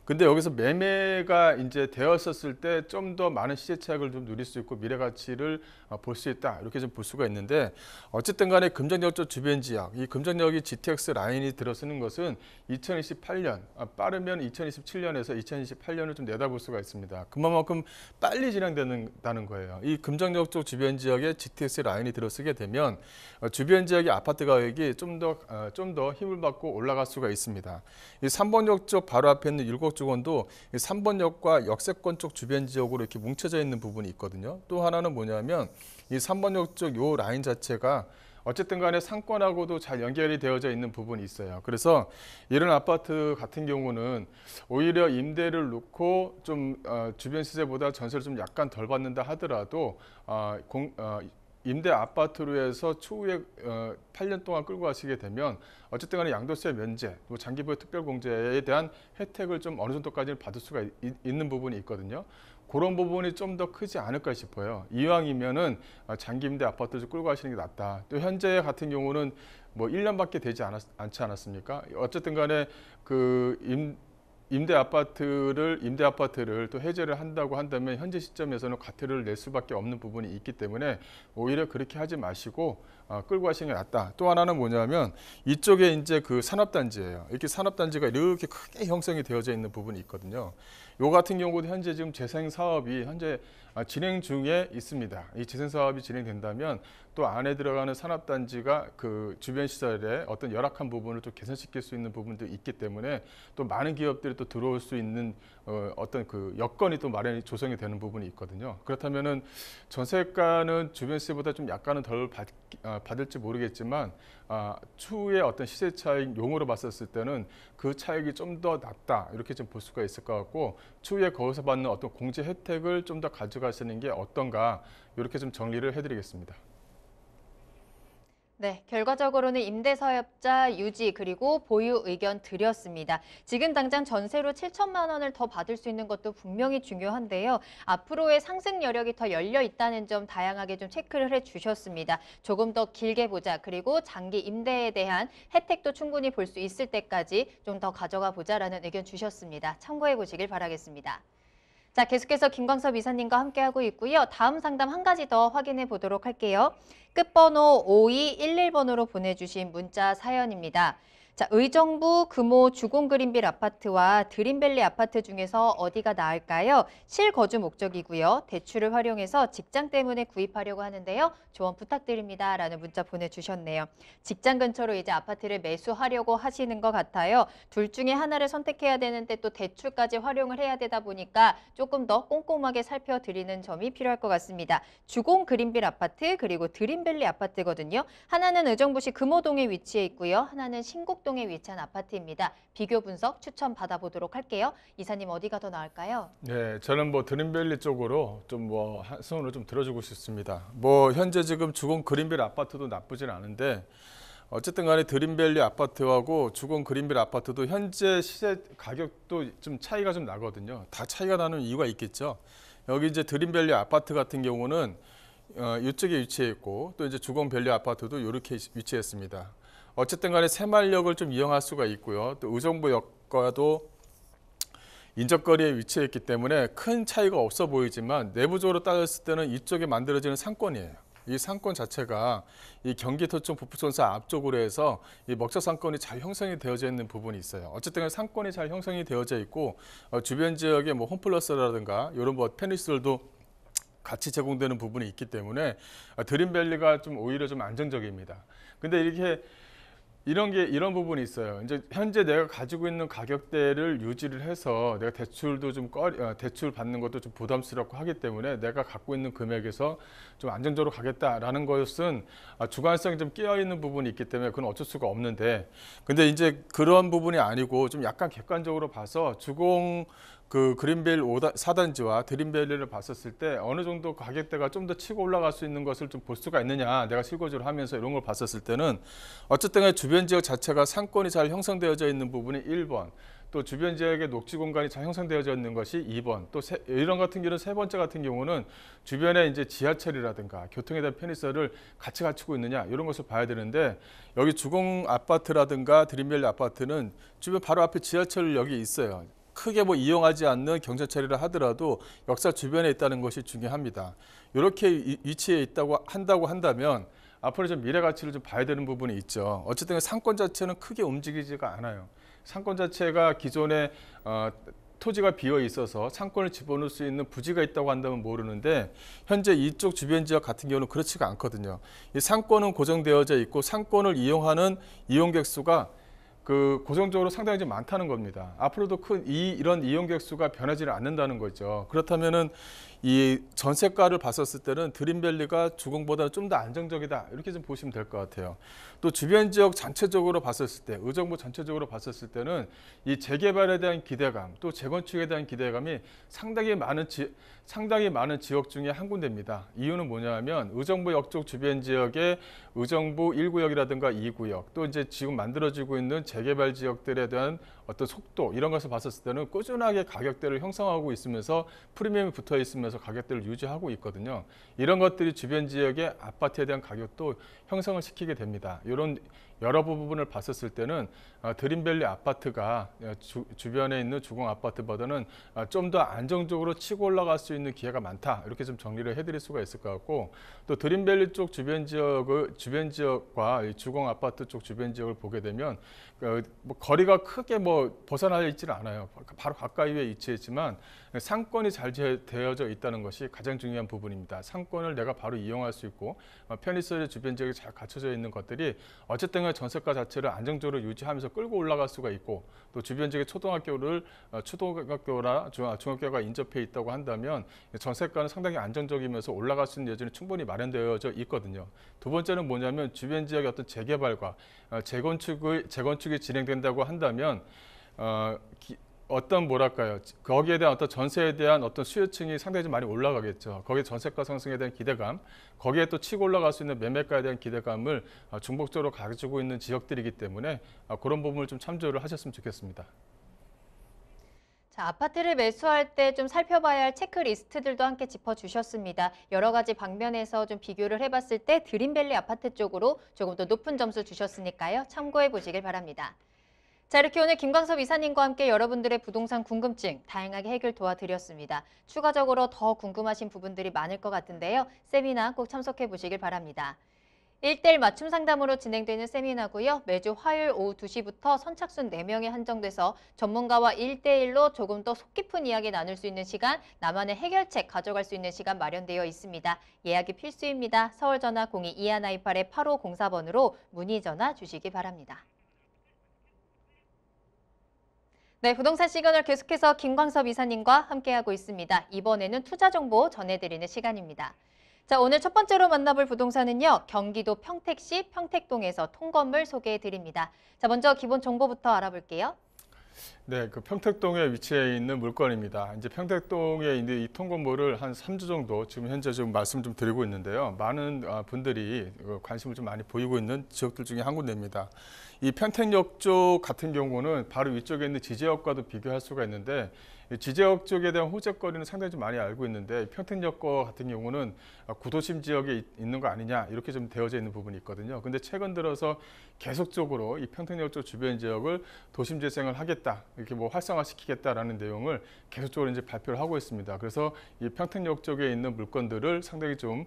근데 여기서 매매가 이제 되었었을 때 좀 더 많은 시세 차익을 좀 누릴 수 있고 미래 가치를 볼 수 있다 이렇게 좀 볼 수가 있는데 어쨌든 간에 금정역 쪽 주변 지역 이 금정역이 GTX 라인이 들어서는 것은 2028년 빠르면 2027년에서 2028년을 좀 내다볼 수가 있습니다. 그만큼 빨리 진행된다는 거예요. 이 금정역 쪽 주변 지역에 GTX 라인이 들어서게 되면 주변 지역의 아파트 가격이 좀 더 힘을 받고 올라갈 수가 있습니다. 이 3번역 쪽 바로 앞에 있는 율곡주건도 3번역과 역세권 쪽 주변 지역으로 이렇게 뭉쳐져 있는 부분이 있거든요. 또 하나는 뭐냐면 이 3번역 쪽 요 라인 자체가 어쨌든 간에 상권하고도 잘 연결이 되어져 있는 부분이 있어요. 그래서 이런 아파트 같은 경우는 오히려 임대를 놓고 좀 주변 시세보다 전세를 좀 약간 덜 받는다 하더라도 임대 아파트로 해서 추후에 8년 동안 끌고 가시게 되면 어쨌든 간에 양도세 면제, 장기보유 특별공제에 대한 혜택을 좀 어느 정도까지는 받을 수가 있는 부분이 있거든요. 그런 부분이 좀 더 크지 않을까 싶어요. 이왕이면은 장기 임대 아파트를 끌고 가시는 게 낫다. 또 현재 같은 경우는 뭐 1년밖에 되지 않지 않았습니까? 어쨌든 간에 임대 아파트를 또 해제를 한다고 한다면 현재 시점에서는 과태료를 낼 수밖에 없는 부분이 있기 때문에 오히려 그렇게 하지 마시고 끌고 가시는 게 낫다. 또 하나는 뭐냐면 이쪽에 이제 그 산업단지예요. 이렇게 산업단지가 이렇게 크게 형성이 되어져 있는 부분이 있거든요. 요 같은 경우도 현재 지금 재생 사업이 현재 진행 중에 있습니다. 이 재생 사업이 진행된다면 또 안에 들어가는 산업단지가 그 주변 시설에 어떤 열악한 부분을 또 개선시킬 수 있는 부분도 있기 때문에 또 많은 기업들이 또 들어올 수 있는 어떤 그 여건이 또 마련이 조성이 되는 부분이 있거든요. 그렇다면은 전세가는 주변 시세보다 좀 약간은 덜 받을지 모르겠지만 추후에 어떤 시세 차익 용어로 봤었을 때는 그 차익이 좀 더 낮다 이렇게 좀 볼 수가 있을 것 같고 추후에 거기서 받는 어떤 공제 혜택을 좀 더 가져가시는 게 어떤가 이렇게 좀 정리를 해드리겠습니다. 네, 결과적으로는 임대사업자 유지 그리고 보유 의견 드렸습니다. 지금 당장 전세로 7천만 원을 더 받을 수 있는 것도 분명히 중요한데요. 앞으로의 상승 여력이 더 열려 있다는 점 다양하게 좀 체크를 해주셨습니다. 조금 더 길게 보자. 그리고 장기 임대에 대한 혜택도 충분히 볼 수 있을 때까지 좀 더 가져가 보자라는 의견 주셨습니다. 참고해 보시길 바라겠습니다. 자, 계속해서 김광섭 이사님과 함께하고 있고요. 다음 상담 한 가지 더 확인해 보도록 할게요. 끝번호 5211번으로 보내주신 문자 사연입니다. 자, 의정부 금호 주공그린빌 아파트와 드림밸리 아파트 중에서 어디가 나을까요? 실거주 목적이고요. 대출을 활용해서 직장 때문에 구입하려고 하는데요. 조언 부탁드립니다. 라는 문자 보내주셨네요. 직장 근처로 이제 아파트를 매수하려고 하시는 것 같아요. 둘 중에 하나를 선택해야 되는데 또 대출까지 활용을 해야 되다 보니까 조금 더 꼼꼼하게 살펴드리는 점이 필요할 것 같습니다. 주공그린빌 아파트 그리고 드림밸리 아파트거든요. 하나는 의정부시 금호동에 위치해 있고요. 하나는 신곡동에 위치한 아파트입니다. 비교 분석 추천 받아보도록 할게요. 이사님 어디가 더 나을까요? 네, 저는 뭐 드림밸리 쪽으로 좀 한 손으로 좀 들어주고 싶습니다. 뭐 현재 지금 주공 그린빌 아파트도 나쁘진 않은데 어쨌든 간에 드림밸리 아파트하고 주공 그린빌 아파트도 현재 시세 가격도 좀 차이가 좀 나거든요. 다 차이가 나는 이유가 있겠죠. 여기 이제 드림밸리 아파트 같은 경우는 이쪽에 위치해 있고 또 이제 주공밸리 아파트도 이렇게 위치했습니다. 어쨌든 간에 새마을역을 좀 이용할 수가 있고요. 또 의정부역과도 인접거리에 위치해 있기 때문에 큰 차이가 없어 보이지만 내부적으로 따졌을 때는 이쪽에 만들어지는 상권이에요. 이 상권 자체가 이 경기도청 북부선사 앞쪽으로 해서 이 먹자 상권이 잘 형성이 되어져 있는 부분이 있어요. 어쨌든 상권이 잘 형성이 되어져 있고 주변 지역에 뭐 홈플러스라든가 이런 뭐 편의시설도 같이 제공되는 부분이 있기 때문에 드림밸리가 좀 오히려 좀 안정적입니다. 근데 이런 부분이 있어요. 이제 현재 내가 가지고 있는 가격대를 유지를 해서 내가 대출도 대출 받는 것도 좀 부담스럽고 하기 때문에 내가 갖고 있는 금액에서 좀 안정적으로 가겠다라는 것은 주관성이 좀 끼어 있는 부분이 있기 때문에 그건 어쩔 수가 없는데, 근데 이제 그런 부분이 아니고 좀 약간 객관적으로 봐서 주공 그린벨 4단지와 드림밸리를 봤었을 때 어느 정도 가격대가 좀 더 치고 올라갈 수 있는 것을 좀 볼 수가 있느냐, 내가 실거주를 하면서 이런 걸 봤었을 때는 어쨌든 주변 지역 자체가 상권이 잘 형성되어져 있는 부분이 1번, 또 주변 지역의 녹지 공간이 잘 형성되어져 있는 것이 2번, 또 이런 같은 경우는 세 번째 같은 경우는 주변에 이제 지하철이라든가 교통에 대한 편의시설을 같이 갖추고 있느냐, 이런 것을 봐야 되는데, 여기 주공 아파트라든가 드림밸리 아파트는 주변 바로 앞에 지하철역이 있어요. 크게 뭐 이용하지 않는 경전처리를 하더라도 역사 주변에 있다는 것이 중요합니다. 이렇게 위치해 한다고 한다면 앞으로 좀 미래 가치를 좀 봐야 되는 부분이 있죠. 어쨌든 상권 자체는 크게 움직이지가 않아요. 상권 자체가 기존에 토지가 비어 있어서 상권을 집어넣을 수 있는 부지가 있다고 한다면 모르는데, 현재 이쪽 주변 지역 같은 경우는 그렇지가 않거든요. 이 상권은 고정되어져 있고 상권을 이용하는 이용객 수가 고정적으로 상당히 좀 많다는 겁니다. 앞으로도 이런 이용객 수가 변하지는 않는다는 거죠. 그렇다면은 이 전세가를 봤었을 때는 드림밸리가 주공보다는 좀 더 안정적이다, 이렇게 좀 보시면 될 것 같아요. 또 주변 지역 전체적으로 봤었을 때, 의정부 전체적으로 봤었을 때는 이 재개발에 대한 기대감, 또 재건축에 대한 기대감이 상당히 많은 지역 중에 한 군데입니다. 이유는 뭐냐면 의정부역 쪽 주변 지역의 의정부 1구역이라든가 2구역, 또 이제 지금 만들어지고 있는 재개발 지역들에 대한 어떤 속도, 이런 것을 봤었을 때는 꾸준하게 가격대를 형성하고 있으면서 프리미엄이 붙어 있으면서 가격대를 유지하고 있거든요. 이런 것들이 주변 지역의 아파트에 대한 가격도 형성을 시키게 됩니다. 이런 여러 부분을 봤었을 때는 드림밸리 아파트가 주변에 있는 주공 아파트보다는 좀 더 안정적으로 치고 올라갈 수 있는 기회가 많다, 이렇게 좀 정리를 해드릴 수가 있을 것 같고, 또 드림밸리 쪽 주변 지역과 주공 아파트 쪽 주변 지역을 보게 되면 뭐 거리가 크게 뭐 벗어나 있지는 않아요. 바로 가까이에 위치했지만 상권이 잘 되어져 있다는 것이 가장 중요한 부분입니다. 상권을 내가 바로 이용할 수 있고 편의시설이 주변 지역에 잘 갖춰져 있는 것들이 어쨌든 전세가 자체를 안정적으로 유지하면서 끌고 올라갈 수가 있고, 또 주변 지역의 초등학교나 중학교가 인접해 있다고 한다면 전세가는 상당히 안정적이면서 올라갈 수 있는 여지는 충분히 마련되어져 있거든요. 두 번째는 뭐냐면 주변 지역의 어떤 재개발과 재건축이 진행된다고 한다면 거기에 대한 어떤 전세에 대한 어떤 수요층이 상당히 좀 많이 올라가겠죠. 거기에 전세가 상승에 대한 기대감, 거기에 또 치고 올라갈 수 있는 매매가에 대한 기대감을 중복적으로 가지고 있는 지역들이기 때문에 그런 부분을 좀 참조를 하셨으면 좋겠습니다. 자, 아파트를 매수할 때 좀 살펴봐야 할 체크리스트들도 함께 짚어주셨습니다. 여러 가지 방면에서 좀 비교를 해봤을 때 드림밸리 아파트 쪽으로 조금 더 높은 점수 주셨으니까요. 참고해 보시길 바랍니다. 자, 이렇게 오늘 김광섭 이사님과 함께 여러분들의 부동산 궁금증 다양하게 해결 도와드렸습니다. 추가적으로 더 궁금하신 부분들이 많을 것 같은데요. 세미나 꼭 참석해 보시길 바랍니다. 1:1 맞춤 상담으로 진행되는 세미나고요. 매주 화요일 오후 2시부터 선착순 4명이 한정돼서 전문가와 1:1로 조금 더 속 깊은 이야기 나눌 수 있는 시간, 나만의 해결책 가져갈 수 있는 시간 마련되어 있습니다. 예약이 필수입니다. 서울전화 02-2128-8504번으로 문의 전화 주시기 바랍니다. 네, 부동산 시그널 계속해서 김광섭 이사님과 함께하고 있습니다. 이번에는 투자 정보 전해드리는 시간입니다. 자, 오늘 첫 번째로 만나볼 부동산은요, 경기도 평택시 평택동에서 통건물 소개해드립니다. 자, 먼저 기본 정보부터 알아볼게요. 네, 평택동에 위치해 있는 물건입니다. 이제 평택동에 있는 이 통건물을 한 3주 정도 지금 현재 좀 말씀 좀 드리고 있는데요. 많은 분들이 관심을 좀 많이 보이고 있는 지역들 중에 한 군데입니다. 이 평택역 쪽 같은 경우는 바로 위쪽에 있는 지제역과도 비교할 수가 있는데 지제역 쪽에 대한 호재거리는 상당히 좀 많이 알고 있는데 평택역 거 같은 경우는 구도심 지역에 있는 거 아니냐 이렇게 좀 되어져 있는 부분이 있거든요. 근데 최근 들어서 계속적으로 이 평택역 쪽 주변 지역을 도심 재생을 하겠다, 이렇게 뭐 활성화시키겠다라는 내용을 계속적으로 이제 발표를 하고 있습니다. 그래서 이 평택역 쪽에 있는 물건들을 상당히 좀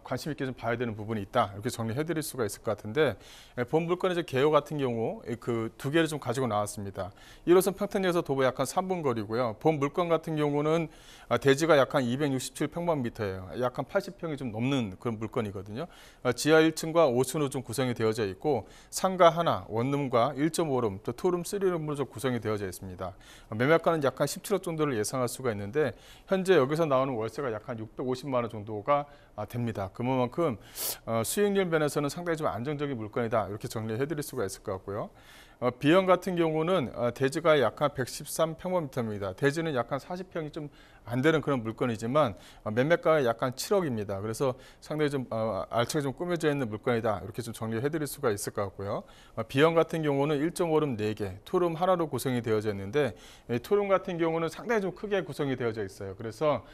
관심 있게 좀 봐야 되는 부분이 있다, 이렇게 정리해드릴 수가 있을 것 같은데, 본 물건의 이제 개요 같은 경우 그 두 개를 좀 가지고 나왔습니다. 1호선 평택역에서 도보 약한 3분 거리고요. 본 물건 같은 경우는 대지가 약 한 267평방미터예요. 약 한 80평이 좀 넘는 그런 물건이거든요. 지하 1층과 5층으로 좀 구성이 되어져 있고 상가 하나, 원룸과 1.5룸, 또 투룸, 3룸으로 좀 구성이 되어져 있습니다. 매매가는 약 한 17억 정도를 예상할 수가 있는데 현재 여기서 나오는 월세가 약 한 650만 원 정도가 됩니다. 그만큼 수익률 면에서는 상당히 좀 안정적인 물건이다, 이렇게 정리해드릴 수가 있을 것 같고요. B형 같은 경우는 대지가 약 한 113평방미터입니다. 대지는 약 한 40평이 좀 안 되는 그런 물건이지만 매매가가 약 한 7억입니다. 그래서 상당히 좀 알차게 좀 꾸며져 있는 물건이다, 이렇게 좀 정리해드릴 수가 있을 것 같고요. B형 같은 경우는 1.5룸 4개, 투룸 하나로 구성이 되어져 있는데 투룸 같은 경우는 상당히 좀 크게 구성이 되어져 있어요. 그래서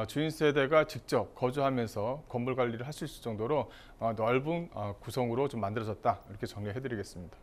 주인 세대가 직접 거주하면서 건물 관리를 할 수 있을 정도로 넓은 구성으로 좀 만들어졌다, 이렇게 정리해드리겠습니다.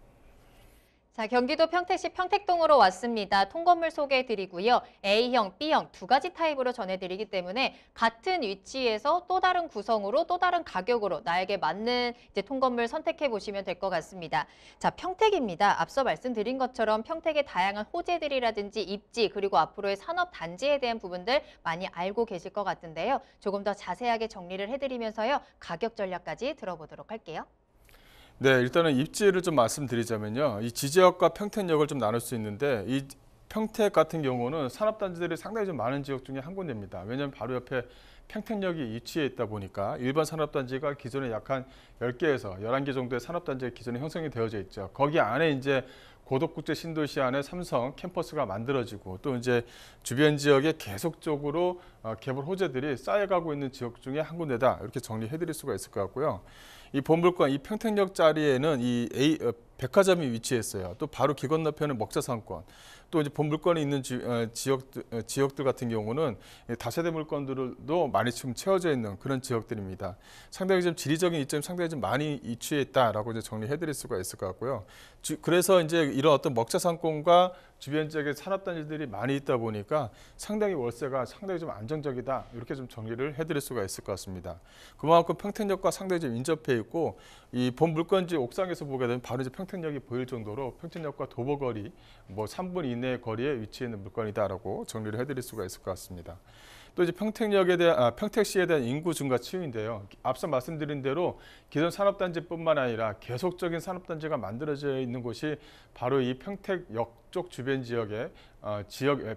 자, 경기도 평택시 평택동으로 왔습니다. 통건물 소개해드리고요. A형, B형 두 가지 타입으로 전해드리기 때문에 같은 위치에서 또 다른 구성으로 또 다른 가격으로 나에게 맞는 이제 통건물 선택해 보시면 될 것 같습니다. 자, 평택입니다. 앞서 말씀드린 것처럼 평택의 다양한 호재들이라든지 입지 그리고 앞으로의 산업 단지에 대한 부분들 많이 알고 계실 것 같은데요. 조금 더 자세하게 정리를 해드리면서요. 가격 전략까지 들어보도록 할게요. 네, 일단은 입지를 좀 말씀드리자면요. 이 지제역과 평택역을 좀 나눌 수 있는데 이 평택 같은 경우는 산업단지들이 상당히 좀 많은 지역 중에 한 군데입니다. 왜냐하면 바로 옆에 평택역이 위치해 있다 보니까 일반 산업단지가 기존에 약 한 10개에서 11개 정도의 산업단지가 기존에 형성이 되어져 있죠. 거기 안에 이제 고덕국제 신도시 안에 삼성 캠퍼스가 만들어지고 또 이제 주변 지역에 계속적으로 개발 호재들이 쌓여가고 있는 지역 중에 한 군데다, 이렇게 정리해드릴 수가 있을 것 같고요. 이 본물건 이 평택역 자리에는 이 백화점이 위치했어요. 또 바로 길 건너편은 먹자상권, 또 이제 본물건이 있는 지역들 같은 경우는 다세대 물건들도 많이 지금 채워져 있는 그런 지역들입니다. 상당히 좀 지리적인 이점이 상당히 좀 많이 위치해 있다라고 이제 정리해드릴 수가 있을 것 같고요. 그래서 이제 이런 어떤 먹자상권과 주변 지역에 산업단지들이 많이 있다 보니까 상당히 월세가 상당히 좀 안정적이다, 이렇게 좀 정리를 해드릴 수가 있을 것 같습니다. 그만큼 평택역과 상당히 좀 인접해 있고 이 본 물건지 옥상에서 보게 되면 바로 이제 평택역이 보일 정도로 평택역과 도보거리 뭐 3분 이내 거리에 위치해 있는 물건이다라고 정리를 해드릴 수가 있을 것 같습니다. 또 이제 평택시에 대한 인구 증가 추이인데요. 앞서 말씀드린 대로 기존 산업단지뿐만 아니라 계속적인 산업단지가 만들어져 있는 곳이 바로 이 평택역 쪽 주변 지역에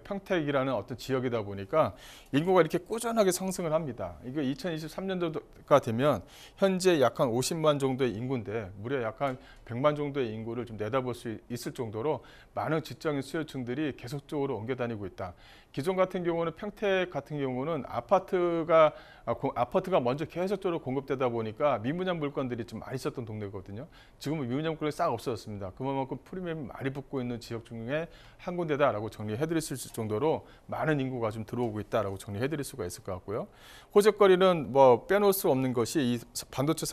평택이라는 어떤 지역이다 보니까 인구가 이렇게 꾸준하게 상승을 합니다. 이거 2023년도가 되면 현재 약 한 50만 정도의 인구인데 무려 약 한 100만 정도의 인구를 좀 내다볼 수 있을 정도로 많은 직장인 수요층들이 계속적으로 옮겨 다니고 있다. 기존 같은 경우는 평택 같은 경우는 아파트가 먼저 계속적으로 공급되다 보니까 미분양 물건들이 좀 많이 있었던 동네거든요. 지금은 미분양 물건이 싹 없어졌습니다. 그만큼 프리미엄이 많이 붙고 있는 지역 중에 한 군데다라고 정리해드릴 수 있을 정도로 많은 인구가 좀 들어오고 있다라고 정리해드릴 수가 있을 것 같고요. 호재거리는 뭐 빼놓을 수 없는 것이 이 반도체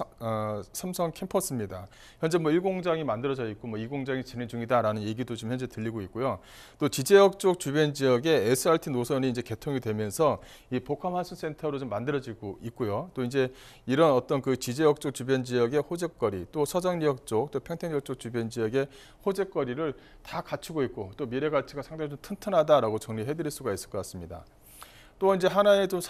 삼성 캠퍼스입니다. 현재 뭐 1공장이 만들어져 있고 뭐 2공장이 진행 중이다라는 얘기도 지금 현재 들리고 있고요. 또 지제역 쪽 주변 지역에 SRT 노선이 이제 개통이 되면서 이 복합 환승센터로 좀 만들어지고 있고요. 또 이제 이런 어떤 그 지제역 쪽 주변 지역의 호재거리, 또 서장역 쪽, 또 평택역 쪽 주변 지역의 호재거리를 다 갖추고 있고 또 미래 가치가 상당히 좀 튼튼하다라고 정리해드릴 수가 있을 것 같습니다. 또 이제 하나의 좀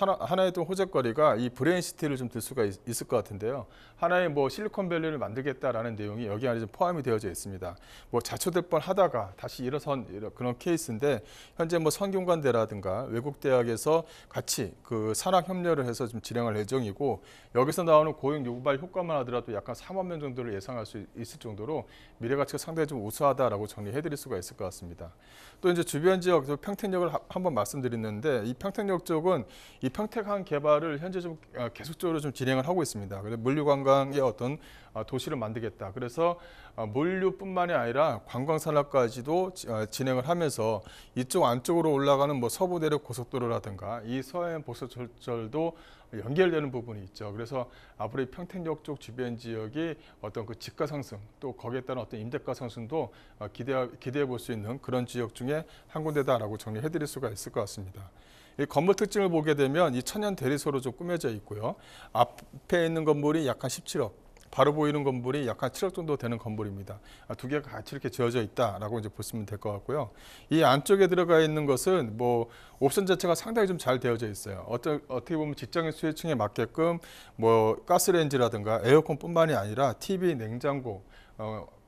호재거리가 이 브레인시티를 좀 들 수가 있을 것 같은데요. 하나의 뭐 실리콘밸리를 만들겠다라는 내용이 여기 안에 좀 포함이 되어져 있습니다. 뭐 자초될 뻔하다가 다시 일어선 그런 케이스인데 현재 뭐 성균관대라든가 외국 대학에서 같이 그 산학 협력을 해서 좀 진행할 예정이고 여기서 나오는 고용 유발 효과만 하더라도 약간 3만 명 정도를 예상할 수 있을 정도로 미래 가치가 상당히 좀 우수하다라고 정리해드릴 수가 있을 것 같습니다. 또 이제 주변 지역 평택역을 한번 말씀드렸는데 이 평택역 평택역 쪽은 이 평택항 개발을 현재 좀 계속적으로 좀 진행을 하고 있습니다. 그래서 물류관광의 어떤 도시를 만들겠다. 그래서 물류뿐만이 아니라 관광 산업까지도 진행을 하면서 이쪽 안쪽으로 올라가는 뭐 서부대륙 고속도로라든가 이 서해안 보수철도 연결되는 부분이 있죠. 그래서 앞으로 이 평택역 쪽 주변 지역이 어떤 그 집가 상승 또 거기에 따른 어떤 임대가 상승도 기대해 볼 수 있는 그런 지역 중에 한 군데다라고 정리해 드릴 수가 있을 것 같습니다. 이 건물 특징을 보게 되면 이 천연 대리소로 좀 꾸며져 있고요. 앞에 있는 건물이 약간 17억. 바로 보이는 건물이 약간 7억 정도 되는 건물입니다. 두 개가 같이 이렇게 지어져 있다라고 이제 보시면 될 것 같고요. 이 안쪽에 들어가 있는 것은 뭐 옵션 자체가 상당히 좀 잘 되어져 있어요. 어떻게 보면 직장인 수요층에 맞게끔 뭐 가스레인지라든가 에어컨뿐만이 아니라 TV, 냉장고,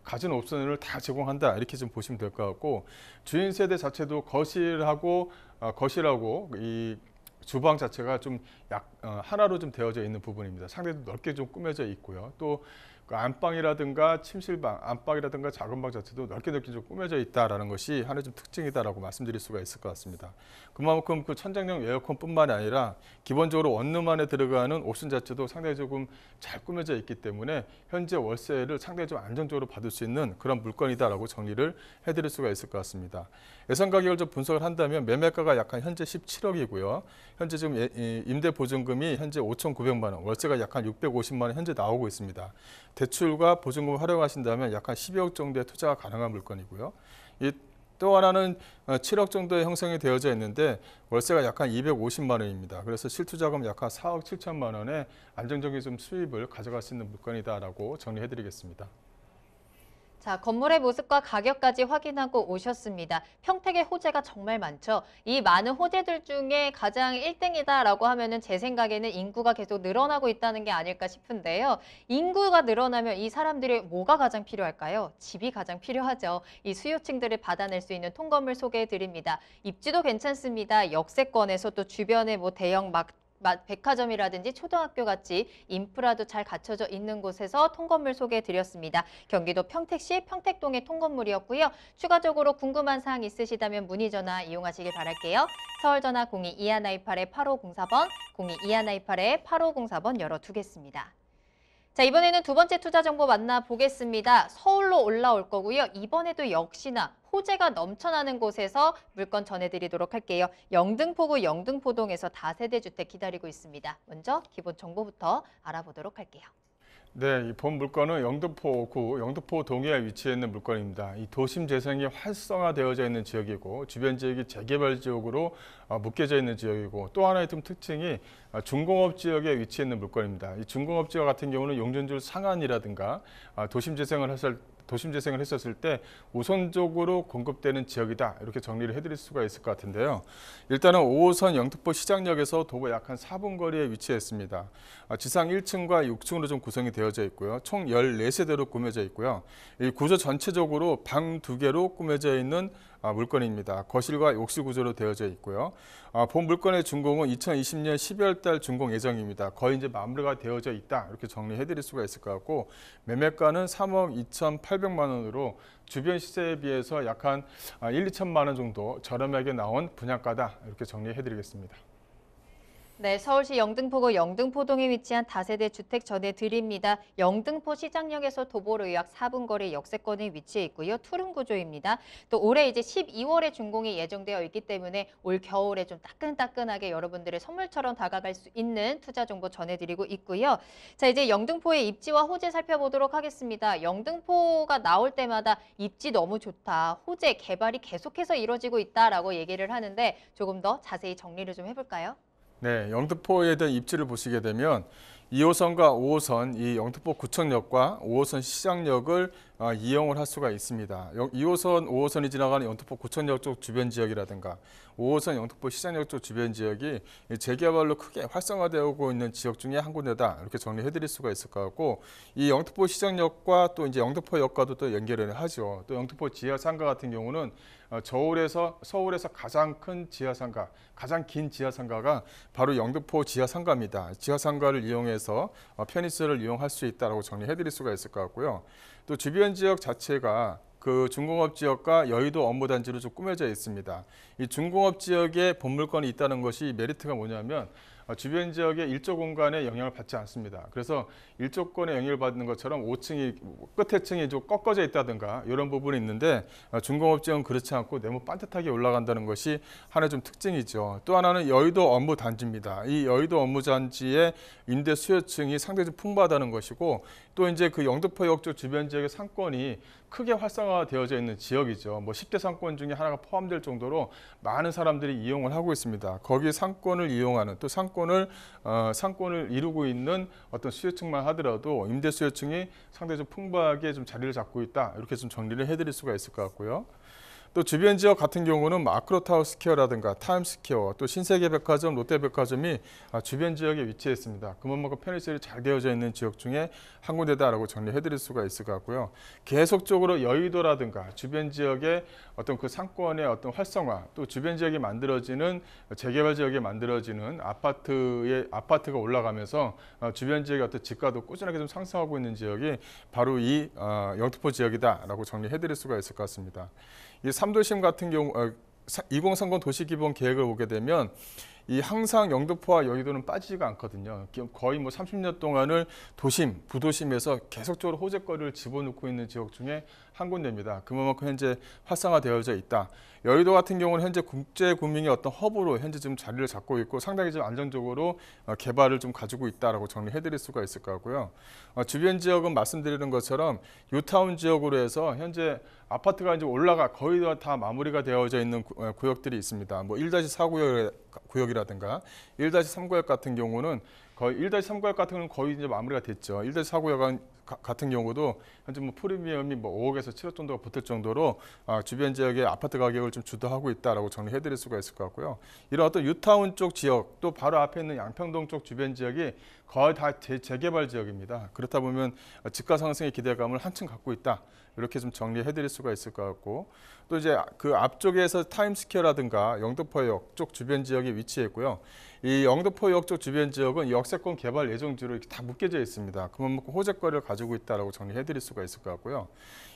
가전 옵션을 다 제공한다 이렇게 좀 보시면 될 것 같고 주인 세대 자체도 거실하고 이 주방 자체가 좀 하나로 좀 되어져 있는 부분입니다. 상당히 넓게 좀 꾸며져 있고요. 또 그 안방이라든가 침실방, 안방이라든가 작은 방 자체도 넓게 좀 꾸며져 있다라는 것이 하나의 좀 특징이다라고 말씀드릴 수가 있을 것 같습니다. 그만큼 그 천장용 에어컨뿐만이 아니라 기본적으로 원룸 안에 들어가는 옵션 자체도 상당히 조금 잘 꾸며져 있기 때문에 현재 월세를 상당히 좀 안정적으로 받을 수 있는 그런 물건이다라고 정리를 해드릴 수가 있을 것 같습니다. 예상 가격을 좀 분석을 한다면 매매가가 약간 현재 17억이고요. 현재 지금 임대 보증금이 현재 5,900만 원, 월세가 약간 650만 원 현재 나오고 있습니다. 대출과 보증금을 활용하신다면 약간 12억 정도의 투자가 가능한 물건이고요. 또 하나는 7억 정도의 형성이 되어져 있는데 월세가 약간 250만 원입니다. 그래서 실투자금 약간 4억 7천만 원의 안정적인 좀 수입을 가져갈 수 있는 물건이다라고 정리해드리겠습니다. 자, 건물의 모습과 가격까지 확인하고 오셨습니다. 평택의 호재가 정말 많죠. 이 많은 호재들 중에 가장 1등이다라고 하면은 제 생각에는 인구가 계속 늘어나고 있다는 게 아닐까 싶은데요. 인구가 늘어나면 이 사람들이 뭐가 가장 필요할까요? 집이 가장 필요하죠. 이 수요층들을 받아낼 수 있는 통건물 소개해 드립니다. 입지도 괜찮습니다. 역세권에서 또 주변에 뭐 대형 백화점이라든지 초등학교 같이 인프라도 잘 갖춰져 있는 곳에서 통건물 소개해 드렸습니다. 경기도 평택시 평택동의 통건물이었고요. 추가적으로 궁금한 사항 있으시다면 문의 전화 이용하시길 바랄게요. 서울 전화 02-2128-8504번, 02-2128-8504번 열어두겠습니다. 자, 이번에는 두 번째 투자 정보 만나보겠습니다. 서울로 올라올 거고요. 이번에도 역시나 호재가 넘쳐나는 곳에서 물건 전해드리도록 할게요. 영등포구 영등포동에서 다세대 주택 기다리고 있습니다. 먼저 기본 정보부터 알아보도록 할게요. 네, 이 본 물건은 영등포구 영등포동에 위치해 있는 물건입니다. 이 도심 재생이 활성화되어져 있는 지역이고 주변 지역이 재개발 지역으로 묶여져 있는 지역이고 또 하나의 좀 특징이 중공업 지역에 위치해 있는 물건입니다. 이 중공업 지역 같은 경우는 용전줄 상한이라든가 도심 재생을 했었을 때 우선적으로 공급되는 지역이다 이렇게 정리를 해드릴 수가 있을 것 같은데요. 일단은 5호선 영등포 시장역에서 도보 약 한 4분 거리에 위치했습니다. 지상 1층과 6층으로 좀 구성이 되어져 있고요. 총 14세대로 꾸며져 있고요. 이 구조 전체적으로 방 2개로 꾸며져 있는 물건입니다. 거실과 욕실 구조로 되어져 있고요. 본 물건의 준공은 2020년 12월 달 준공 예정입니다. 거의 이제 마무리가 되어져 있다 이렇게 정리해 드릴 수가 있을 것 같고 매매가는 3억 2,800만 원으로 주변 시세에 비해서 약간 1, 2천만 원 정도 저렴하게 나온 분양가다 이렇게 정리해 드리겠습니다. 네, 서울시 영등포구 영등포동에 위치한 다세대 주택 전해드립니다. 영등포 시장역에서 도보로 약 4분 거리 역세권에 위치해 있고요. 투룸 구조입니다. 또 올해 이제 12월에 준공이 예정되어 있기 때문에 올 겨울에 좀 따끈따끈하게 여러분들의 선물처럼 다가갈 수 있는 투자 정보 전해드리고 있고요. 자, 이제 영등포의 입지와 호재 살펴보도록 하겠습니다. 영등포가 나올 때마다 입지 너무 좋다, 호재 개발이 계속해서 이루어지고 있다라고 얘기를 하는데 조금 더 자세히 정리를 좀 해볼까요? 네, 영등포에 대한 입지를 보시게 되면 2호선과 5호선, 이 영등포 구청역과 5호선 시장역을 이용을 할 수가 있습니다. 2호선, 5호선이 지나가는 영등포 구청역 쪽 주변 지역이라든가 5호선 영등포 시장역 쪽 주변 지역이 재개발로 크게 활성화되고 있는 지역 중에 한 군데다 이렇게 정리해 드릴 수가 있을 것 같고 이 영등포 시장역과 또 이제 영등포역과도 또 연결을 하죠. 또 영등포 지하상가 같은 경우는 서울에서 가장 큰 지하상가, 가장 긴 지하상가가 바로 영등포 지하상가입니다. 지하상가를 이용해서 편의시설을 이용할 수 있다고 정리해 드릴 수가 있을 것 같고요. 또 주변 지역 자체가 그 중공업 지역과 여의도 업무단지로 좀 꾸며져 있습니다. 이 중공업 지역에 본물건이 있다는 것이 메리트가 뭐냐면 주변 지역의 일조 공간에 영향을 받지 않습니다. 그래서 일조권에 영향을 받는 것처럼 5층이 끝에 층이 좀 꺾어져 있다든가 이런 부분이 있는데 중공업 지역은 그렇지 않고 너무 반듯하게 올라간다는 것이 하나의 좀 특징이죠. 또 하나는 여의도 업무 단지입니다. 이 여의도 업무 단지의 임대 수요층이 상당히 좀 풍부하다는 것이고 또 이제 그 영등포역 쪽 주변 지역의 상권이 크게 활성화되어져 있는 지역이죠. 뭐 10대 상권 중에 하나가 포함될 정도로 많은 사람들이 이용을 하고 있습니다. 거기 상권을 이용하는 또 상권을 이루고 있는 어떤 수요층만 하더라도 임대 수요층이 상당히 좀 풍부하게 좀 자리를 잡고 있다. 이렇게 좀 정리를 해드릴 수가 있을 것 같고요. 또 주변 지역 같은 경우는 마크로타워스퀘어라든가 타임스퀘어, 또 신세계백화점, 롯데백화점이 주변 지역에 위치해 있습니다. 그만큼 편의시설이 잘 되어져 있는 지역 중에 한 군데다라고 정리해드릴 수가 있을 것 같고요. 계속적으로 여의도라든가 주변 지역의 어떤 그 상권의 어떤 활성화, 또 주변 지역에 만들어지는 재개발 지역에 만들어지는 아파트가 올라가면서 주변 지역의 어떤 지가도 꾸준하게 좀 상승하고 있는 지역이 바로 이 영등포 지역이다라고 정리해드릴 수가 있을 것 같습니다. 이 3도심 같은 경우 2030 도시기본 계획을 보게 되면 이 항상 영등포와 여의도는 빠지지가 않거든요. 거의 뭐 30년 동안을 도심, 부도심에서 계속적으로 호재거리를 집어넣고 있는 지역 중에 한 군데입니다. 그만큼 현재 활성화되어져 있다. 여의도 같은 경우는 현재 국제 금융의 어떤 허브로 현재 지금 자리를 잡고 있고 상당히 좀 안정적으로 개발을 좀 가지고 있다라고 정리해드릴 수가 있을 것 같고요. 주변 지역은 말씀드리는 것처럼 뉴타운 지역으로 해서 현재 아파트가 이제 거의 다 마무리가 되어져 있는 구역들이 있습니다. 뭐 1-4 구역이라든가 1-3구역 같은 경우는 거의 1-3구역 같은 경우는 거의 이제 마무리가 됐죠. 1-4구역 같은 경우도 현재 뭐 프리미엄이 뭐 5억에서 7억 정도가 붙을 정도로 주변 지역의 아파트 가격을 좀 주도하고 있다라고 정리해드릴 수가 있을 것 같고요. 이런 어떤 뉴타운 쪽 지역 또 바로 앞에 있는 양평동 쪽 주변 지역이 거의 다 재개발 지역입니다. 그렇다 보면 집가 상승의 기대감을 한층 갖고 있다. 이렇게 좀 정리해드릴 수가 있을 것 같고 또 이제 그 앞쪽에서 타임스퀘어라든가 영등포역 쪽 주변 지역에 위치해 있고요. 이 영등포역 쪽 주변 지역은 역세권 개발 예정지로 이렇게 다 묶여져 있습니다. 그만큼 호재거리를 가지고 있다라고 정리해드릴 수가 있을 것 같고요.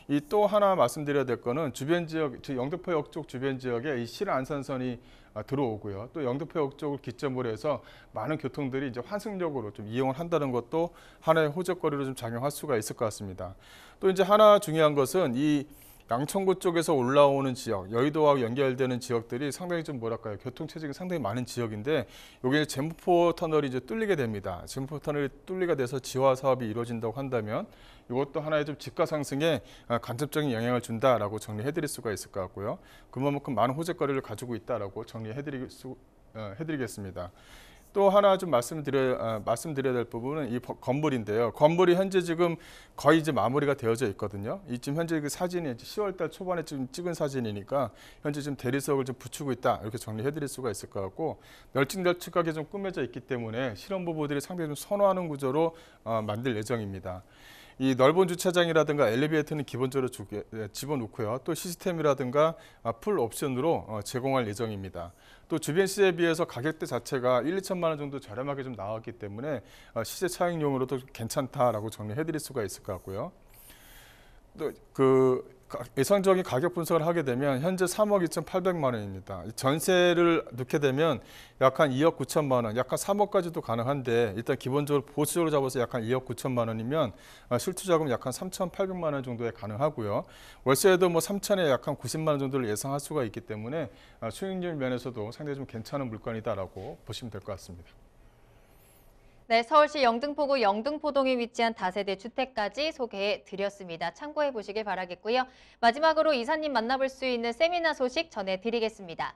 이 또 하나 말씀드려야 될 거는 주변 지역, 영등포역 쪽 주변 지역에 이 실안산선이 들어오고요. 또 영등포역 쪽을 기점으로 해서 많은 교통들이 이제 환승역으로 좀 이용을 한다는 것도 하나의 호재거리로 좀 작용할 수가 있을 것 같습니다. 또 이제 하나 중요한 것은 이 양천구 쪽에서 올라오는 지역, 여의도와 연결되는 지역들이 상당히 좀 뭐랄까요, 교통 체증이 상당히 많은 지역인데 여기에 제무포 터널이 이제 뚫리게 됩니다. 제무포 터널이 뚫리게 돼서 지화 사업이 이루어진다고 한다면 이것도 하나의 좀 집가 상승에 간접적인 영향을 준다라고 정리해드릴 수가 있을 것 같고요. 그만큼 많은 호재거리를 가지고 있다라고 해드리겠습니다. 또 하나 좀 말씀드려야 될 부분은 이 건물인데요. 건물이 현재 지금 거의 이제 마무리가 되어져 있거든요. 지금 현재 그 사진이 10월달 초반에 지금 찍은 사진이니까 현재 지금 대리석을 좀 붙이고 있다 이렇게 정리해드릴 수가 있을 것 같고 널찍널찍하게 좀 꾸며져 있기 때문에 실험부부들이 상당히 좀 선호하는 구조로 만들 예정입니다. 이 넓은 주차장이라든가 엘리베이터는 기본적으로 집어넣고요. 또 시스템이라든가 풀 옵션으로 제공할 예정입니다. 또 주변 시세에 비해서 가격대 자체가 1-2천만 원 정도 저렴하게 좀 나왔기 때문에 시세 차익용으로도 괜찮다라고 정리해드릴 수가 있을 것 같고요. 또 예상적인 가격 분석을 하게 되면 현재 3억 2,800만 원입니다. 전세를 넣게 되면 약 한 2억 9천만 원, 약 한 3억까지도 가능한데 일단 기본적으로 보수적으로 잡아서 약 한 2억 9천만 원이면 실투자금 약 한 3,800만 원 정도에 가능하고요. 월세도 뭐 3천에 약 한 90만 원 정도를 예상할 수가 있기 때문에 수익률 면에서도 상당히 좀 괜찮은 물건이다라고 보시면 될 것 같습니다. 네, 서울시 영등포구 영등포동에 위치한 다세대 주택까지 소개해 드렸습니다. 참고해 보시길 바라겠고요. 마지막으로 이사님 만나볼 수 있는 세미나 소식 전해드리겠습니다.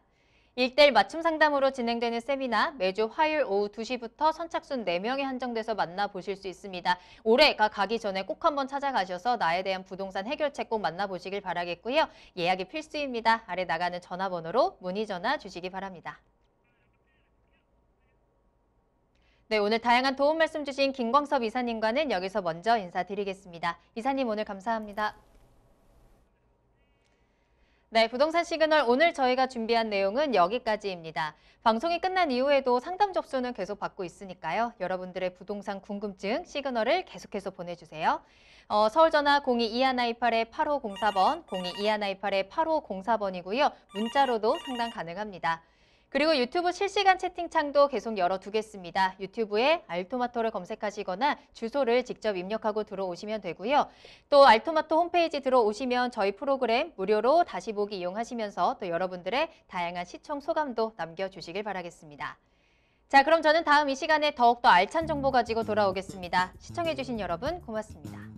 1:1 맞춤 상담으로 진행되는 세미나 매주 화요일 오후 2시부터 선착순 4명이 한정돼서 만나보실 수 있습니다. 올해가 가기 전에 꼭 한번 찾아가셔서 나에 대한 부동산 해결책 꼭 만나보시길 바라겠고요. 예약이 필수입니다. 아래 나가는 전화번호로 문의 전화 주시기 바랍니다. 네, 오늘 다양한 도움 말씀 주신 김광섭 이사님과는 여기서 먼저 인사드리겠습니다. 이사님 오늘 감사합니다. 네, 부동산 시그널 오늘 저희가 준비한 내용은 여기까지입니다. 방송이 끝난 이후에도 상담 접수는 계속 받고 있으니까요. 여러분들의 부동산 궁금증 시그널을 계속해서 보내주세요. 서울전화 022128-8504번, 022128-8504번이고요. 문자로도 상담 가능합니다. 그리고 유튜브 실시간 채팅창도 계속 열어두겠습니다. 유튜브에 알토마토를 검색하시거나 주소를 직접 입력하고 들어오시면 되고요. 또 알토마토 홈페이지 들어오시면 저희 프로그램 무료로 다시 보기 이용하시면서 또 여러분들의 다양한 시청 소감도 남겨주시길 바라겠습니다. 자, 그럼 저는 다음 이 시간에 더욱더 알찬 정보 가지고 돌아오겠습니다. 시청해주신 여러분 고맙습니다.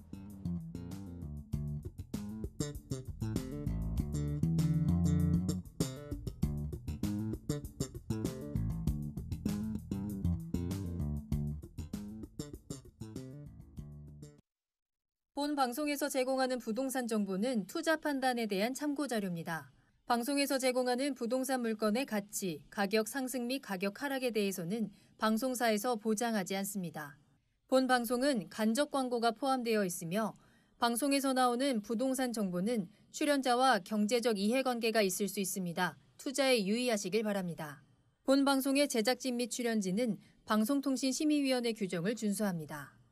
본 방송에서 제공하는 부동산 정보는 투자 판단에 대한 참고 자료입니다. 방송에서 제공하는 부동산 물건의 가치, 가격 상승 및 가격 하락에 대해서는 방송사에서 보장하지 않습니다. 본 방송은 간접 광고가 포함되어 있으며 방송에서 나오는 부동산 정보는 출연자와 경제적 이해관계가 있을 수 있습니다. 투자에 유의하시길 바랍니다. 본 방송의 제작진 및 출연진은 방송통신심의위원회 규정을 준수합니다.